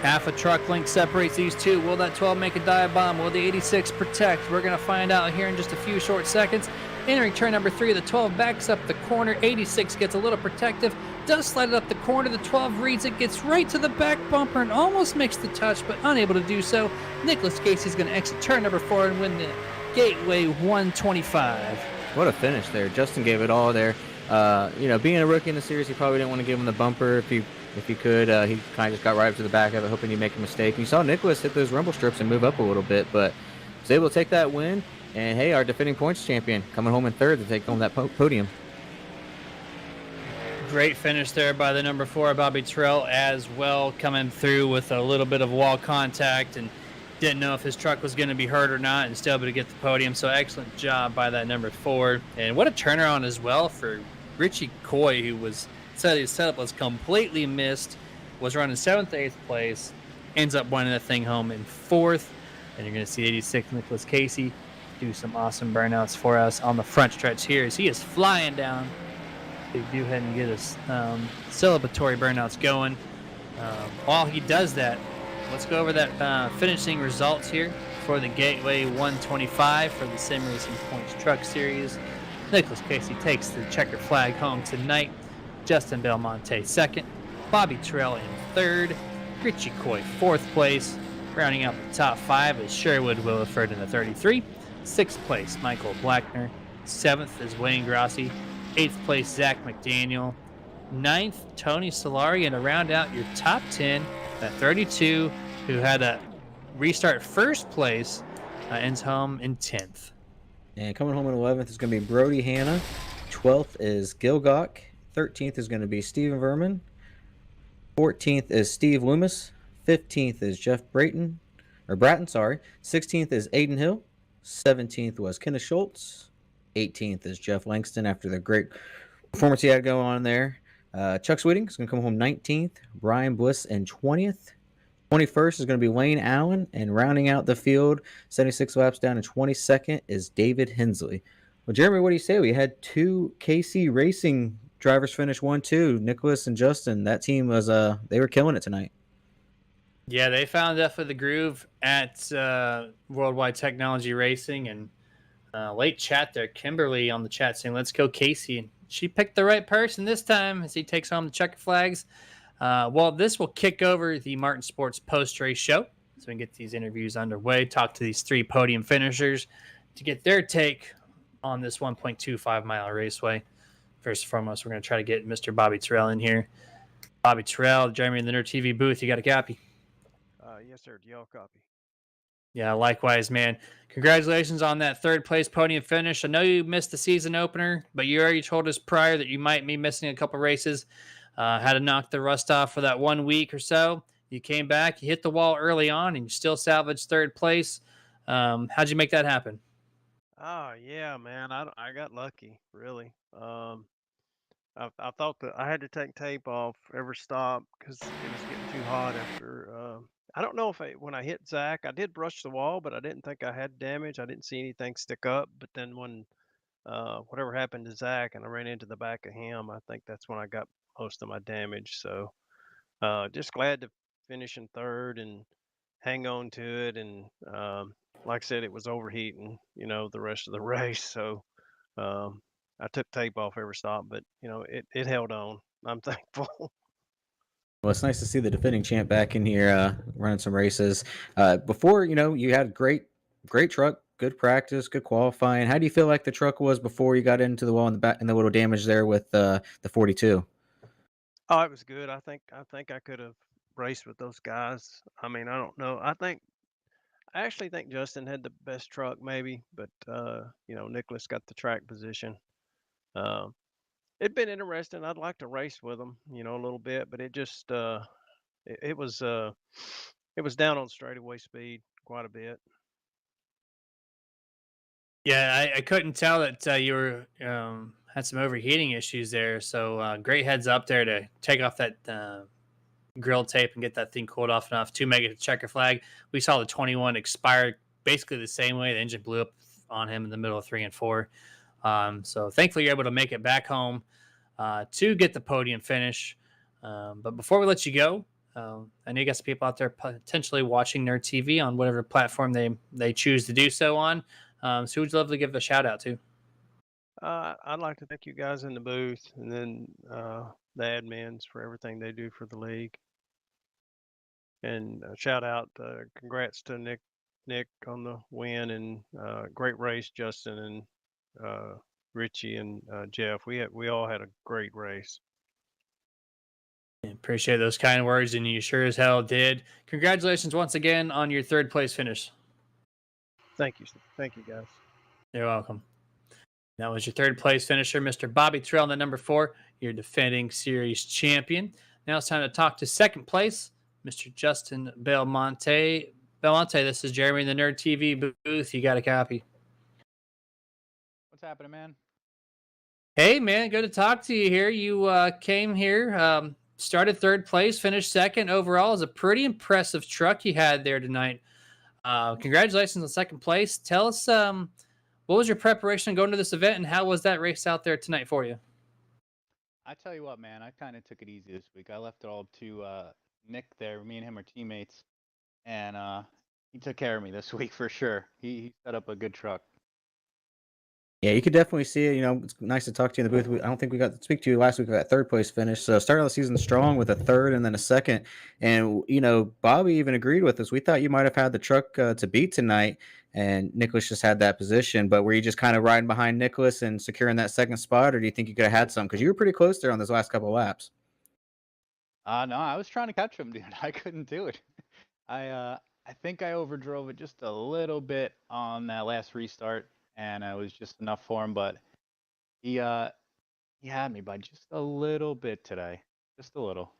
Half a truck length separates these 2. Will that 12 make a dive bomb? Will the 86 protect? We're going to find out here in just a few short seconds. Entering turn number 3, the 12 backs up the corner. 86 gets a little protective, does slide it up the corner. The 12 reads it, gets right to the back bumper and almost makes the touch, but unable to do so. Nicholas Casey's going to exit turn number 4 and win the Gateway 125. What a finish there. Justin gave it all there. Being a rookie in the series, he probably didn't want to give him the bumper if he could. He kind of just got right up to the back of it, hoping he'd make a mistake. And you saw Nicholas hit those rumble strips and move up a little bit, but was able to take that win. And hey, our defending points champion coming home in 3rd to take home that podium. Great finish there by the number 4, Bobby Terrell, as well, coming through with a little bit of wall contact and didn't know if his truck was going to be hurt or not, and still able to get the podium. So excellent job by that number 4. And what a turnaround as well for Richie Coy, who said his setup was completely missed, was running 7th, 8th place, ends up winning the thing home in 4th. And you're going to see 86 Nicholas Casey do some awesome burnouts for us on the front stretch here as he is flying down. They do ahead and get us celebratory burnouts going. While he does that, let's go over that finishing results here for the Gateway 125 for the Sim Racing Points Truck Series. Nicholas Casey takes the checker flag home tonight. Justin Belmonte 2nd. Bobby Terrell in 3rd. Richie Coy 4th place. Rounding out the top 5 is Sherwood Williford in the 33. 6th place, Michael Blackner. 7th is Wayne Grossi. 8th place, Zach McDaniel. 9th, Tony Solari. And to round out your top 10, that 32, who had a restart 1st place, ends home in 10th. And coming home in 11th is going to be Brody Hanna. 12th is Gil Gok. 13th is going to be Steven Verman. 14th is Steve Loomis. 15th is Jeff Bratton. 16th is Aiden Hill. 17th was Kenneth Schultz. 18th is Jeff Langston after the great performance he had going on there. Chuck Sweeting is going to come home 19th. Brian Bliss in 20th. 21st is going to be Wayne Allen. And rounding out the field, 76 laps down in 22nd is David Hensley. Well, Jeremy, what do you say? We had 2 KC Racing drivers finish 1-2. Nicholas and Justin. That team was they were killing it tonight. Yeah, they found definitely the groove at Worldwide Technology Racing. And late chat there, Kimberly on the chat saying, let's go Casey. And she picked the right person this time as he takes home the checker flags. Well, this will kick over the Martin Sports post-race show, so we can get these interviews underway, talk to these 3 podium finishers to get their take on this 1.25-mile raceway. First and foremost, we're going to try to get Mr. Bobby Terrell in here. Bobby Terrell, Jeremy in the Nerd TV booth, you got a copy? Yes, sir. Do y'all copy? Yeah, likewise, man. Congratulations on that 3rd place podium finish. I know you missed the season opener, but you already told us prior that you might be missing a couple races. Had to knock the rust off for that 1 week or so. You came back, you hit the wall early on, and you still salvaged 3rd place. How'd you make that happen? Oh yeah, man. I got lucky, really. I thought that I had to take tape off every stop because it was getting too hot after. I don't know if when I hit Zach, I did brush the wall, but I didn't think I had damage. I didn't see anything stick up. But then when whatever happened to Zach and I ran into the back of him, I think that's when I got most of my damage. So just glad to finish in 3rd and hang on to it. And like I said, it was overheating, the rest of the race. So I took tape off every stop, but it held on. I'm thankful. Well, it's nice to see the defending champ back in here running some races. Before, you had great truck, good practice, good qualifying. How do you feel like the truck was before you got into the wall in the back and the little damage there with the 42? Oh, it was good. I think I could have raced with those guys. I mean, I don't know. I actually think Justin had the best truck, maybe, but Nicholas got the track position. Um, it'd been interesting. I'd like to race with him, a little bit, but it just it was down on straightaway speed quite a bit. Yeah, I couldn't tell that you were had some overheating issues there. So great heads up there to take off that grill tape and get that thing cooled off enough to make it a checker flag. We saw the 21 expire basically the same way. The engine blew up on him in the middle of 3 and 4. So thankfully you're able to make it back home to get the podium finish. But before we let you go, I know you got some people out there potentially watching Nerd TV on whatever platform they choose to do so on. So who'd you love to give a shout out to? I'd like to thank you guys in the booth and then the admins for everything they do for the league. And shout out, congrats to Nick on the win and great race, Justin and Richie and Jeff. We all had a great race. Appreciate those kind words, and you sure as hell did. Congratulations once again on your 3rd place finish. Thank you guys. You're welcome. That was your 3rd place finisher, Mr. Bobby Terrell, the number 4, your defending series champion. Now it's time to talk to 2nd place, Mr. Justin Belmonte. Belmonte, this is Jeremy in the Nerd TV booth. You got a copy? What's happening, man? Hey, man, good to talk to you here. You came here, started 3rd place, finished 2nd overall. Is a pretty impressive truck you had there tonight. Congratulations on 2nd place. Tell us what was your preparation going to this event, and how was that race out there tonight for you? I tell you what, man, I kind of took it easy this week. I left it all to Nick there. Me and him are teammates, and he took care of me this week for sure. He set up a good truck. Yeah, you could definitely see it. It's nice to talk to you in the booth. I don't think we got to speak to you last week with that 3rd place finish. So started the season strong with a 3rd and then a 2nd. And, Bobby even agreed with us. We thought you might have had the truck to beat tonight, and Nicholas just had that position. But were you just kind of riding behind Nicholas and securing that 2nd spot, or do you think you could have had some? Because you were pretty close there on those last couple of laps. No, I was trying to catch him, dude. I couldn't do it. I think I overdrove it just a little bit on that last restart, and it was just enough for him. But he had me by just a little bit today, just a little.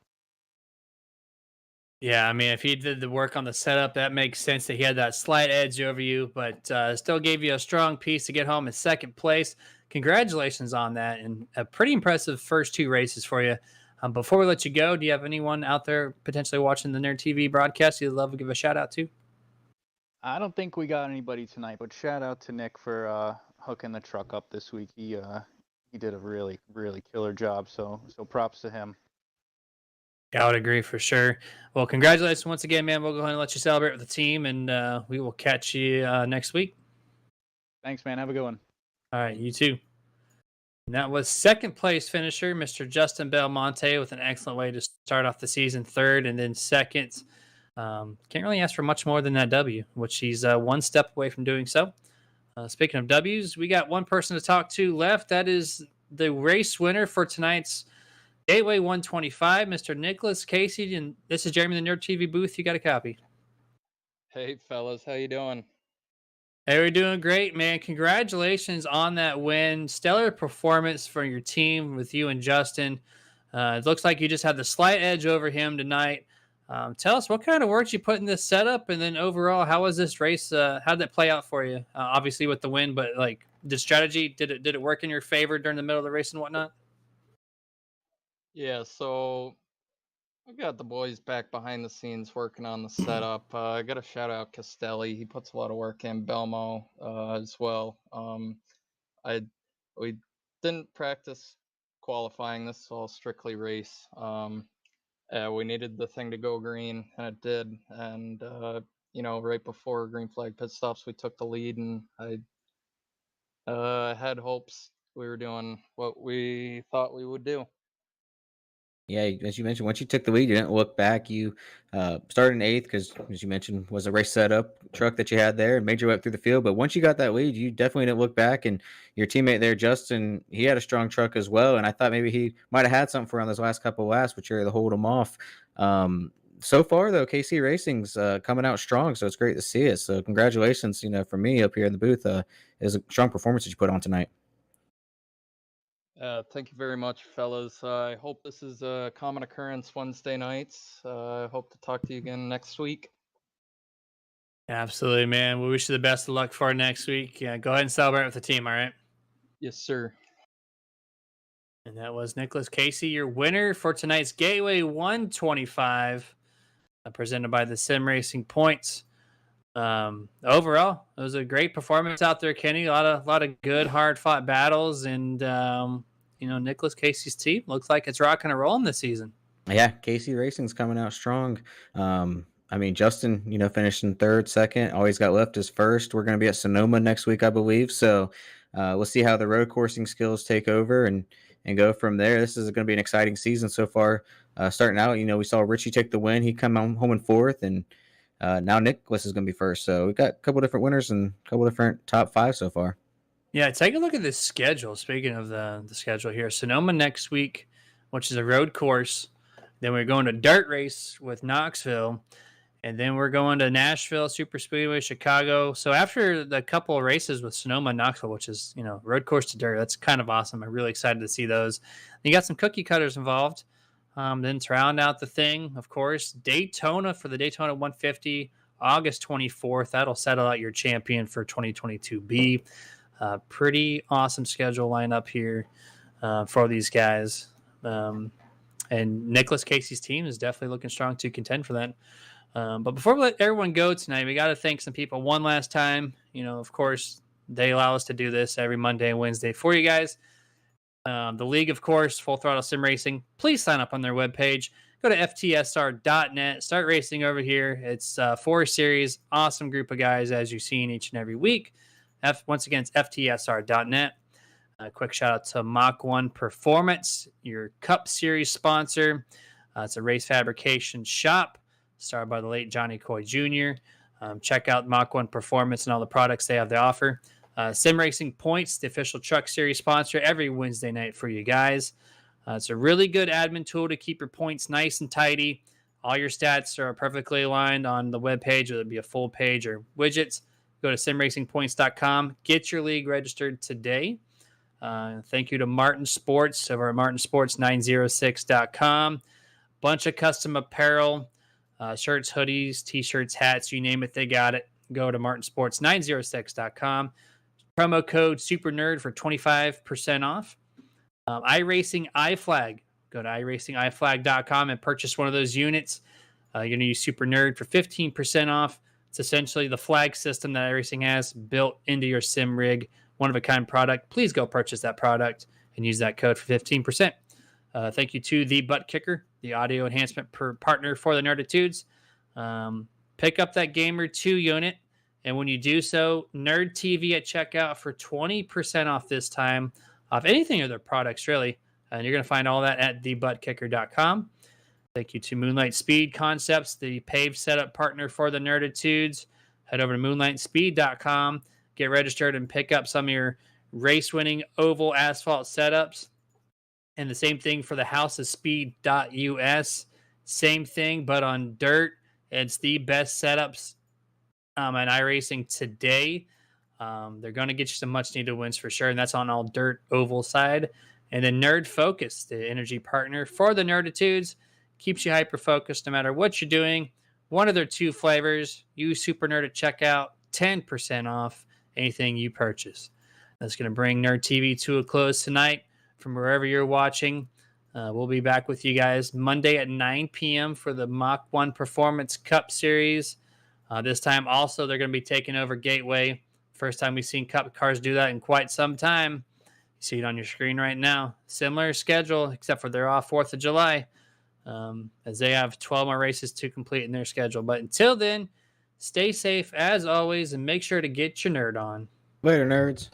Yeah, I mean, if he did the work on the setup, that makes sense that he had that slight edge over you, but still gave you a strong piece to get home in 2nd place. Congratulations on that, and a pretty impressive first 2 races for you. Before we let you go, do you have anyone out there potentially watching the Nerd TV broadcast you'd love to give a shout out to? I don't think we got anybody tonight, but shout out to Nick for hooking the truck up this week. He did a really, really killer job, so props to him. Yeah, I would agree for sure. Well, congratulations once again, man. We'll go ahead and let you celebrate with the team, and we will catch you next week. Thanks, man. Have a good one. All right, you too. And that was second place finisher, Mr. Justin Belmonte, with an excellent way to start off the season, third and then second. Can't really ask for much more than that W, which he's one step away from doing so. Speaking of W's, we got one person to talk to left. That is the race winner for tonight's Gateway 125, Mr. Nicholas Casey. And this is Jeremy in the Nerd TV booth. You got a copy. Hey fellas, how you doing? Hey, we're doing great, man. Congratulations on that win. Stellar performance for your team with you and Justin. It looks like you just had the slight edge over him tonight. Tell us what kind of work you put in this setup, and then overall, how was this race? How did it play out for you? Obviously with the win, but like the strategy, did it work in your favor during the middle of the race and whatnot? Yeah, so I got the boys back behind the scenes working on the setup. I got to shout out Castelli. He puts a lot of work in. Belmo as well. I we didn't practice qualifying. This is all strictly race. We needed the thing to go green, and it did. And right before green flag pit stops, we took the lead, and I had hopes we were doing what we thought we would do. Yeah, as you mentioned, once you took the lead, you didn't look back. You started in eighth because, as you mentioned, was a race setup truck that you had there and made your way up through the field. But once you got that lead, you definitely didn't look back. And your teammate there, Justin, he had a strong truck as well. And I thought maybe he might have had something for on those last couple of laps, but you're able to hold him off. So far, though, KC Racing's coming out strong, so it's great to see it. So congratulations, from me up here in the booth. It was a strong performance that you put on tonight. Thank you very much, fellas. I hope this is a common occurrence Wednesday nights. I hope to talk to you again next week. Absolutely, man. We wish you the best of luck for next week. Yeah, go ahead and celebrate with the team. All right. Yes, sir. And that was Nicholas Casey, your winner for tonight's Gateway 125, presented by the Sim Racing Points. Overall, it was a great performance out there, Kenny. A lot of good, hard fought battles, and Nicholas Casey's team looks like it's rocking and rolling this season. Yeah, KC Racing's coming out strong. Justin, finished in third, second. All he's got left is first. We're going to be at Sonoma next week, I believe. So we'll see how the road coursing skills take over and go from there. This is going to be an exciting season so far. Starting out, we saw Richie take the win. He come home in fourth, and now Nicholas is going to be first. So we've got a couple different winners and a couple different top five so far. Yeah, take a look at this schedule. Speaking of the schedule here, Sonoma next week, which is a road course. Then we're going to dirt race with Knoxville. And then we're going to Nashville, Super Speedway, Chicago. So after the couple of races with Sonoma and Knoxville, which is, road course to dirt, that's kind of awesome. I'm really excited to see those. You got some cookie cutters involved. Then to round out the thing, of course, Daytona for the Daytona 150, August 24th. That'll settle out your champion for 2022B. Pretty awesome schedule lineup here for these guys. And Nicholas Casey's team is definitely looking strong to contend for that. But before we let everyone go tonight, we got to thank some people one last time. Of course, they allow us to do this every Monday and Wednesday for you guys. The league, of course, Full Throttle Sim Racing. Please sign up on their webpage. Go to ftsr.net. Start racing over here. It's 4 series. Awesome group of guys, as you've seen each and every week. Once again, it's ftsr.net. A quick shout out to Mach 1 Performance, your Cup Series sponsor. It's a race fabrication shop started by the late Johnny Coy Jr. Check out Mach 1 Performance and all the products they have to offer. Sim Racing Points, the official truck series sponsor, every Wednesday night for you guys. It's a really good admin tool to keep your points nice and tidy. All your stats are perfectly aligned on the webpage, whether it be a full page or widgets. Go to simracingpoints.com. Get your league registered today. Thank you to Martin Sports over at martinsports906.com. Bunch of custom apparel, shirts, hoodies, t-shirts, hats, you name it, they got it. Go to martinsports906.com. Promo code SuperNerd for 25% off. iRacing iFlag. Go to iRacingIFlag.com and purchase one of those units. You're going to use Super Nerd for 15% off. It's essentially the flag system that iRacing has built into your sim rig. One-of-a-kind product. Please go purchase that product and use that code for 15%. Thank you to The Butt Kicker, the audio enhancement partner for the Nerditudes. Pick up that Gamer 2 unit, and when you do so, Nerd TV at checkout for 20% off this time. off anything of their products, really. And you're going to find all that at thebuttkicker.com. Thank you to Moonlight Speed Concepts, the paved setup partner for the Nerditudes. Head over to moonlightspeed.com, get registered, and pick up some of your race-winning oval asphalt setups. And the same thing for the House of Speed.us. Same thing, but on dirt. It's the best setups in iRacing today. They're going to get you some much-needed wins for sure, and that's on all dirt oval side. And then Nerd Focus, the energy partner for the Nerditudes, keeps you hyper-focused no matter what you're doing. One of their 2 flavors. Use Super Nerd at checkout, 10% off anything you purchase. That's going to bring Nerd TV to a close tonight from wherever you're watching. We'll be back with you guys Monday at 9 p.m. for the Mach 1 Performance Cup Series. This time also they're going to be taking over Gateway. First time we've seen Cup cars do that in quite some time. You see it on your screen right now. Similar schedule, except for they're off 4th of July, as they have 12 more races to complete in their schedule. But until then, stay safe as always and make sure to get your nerd on. Later, nerds.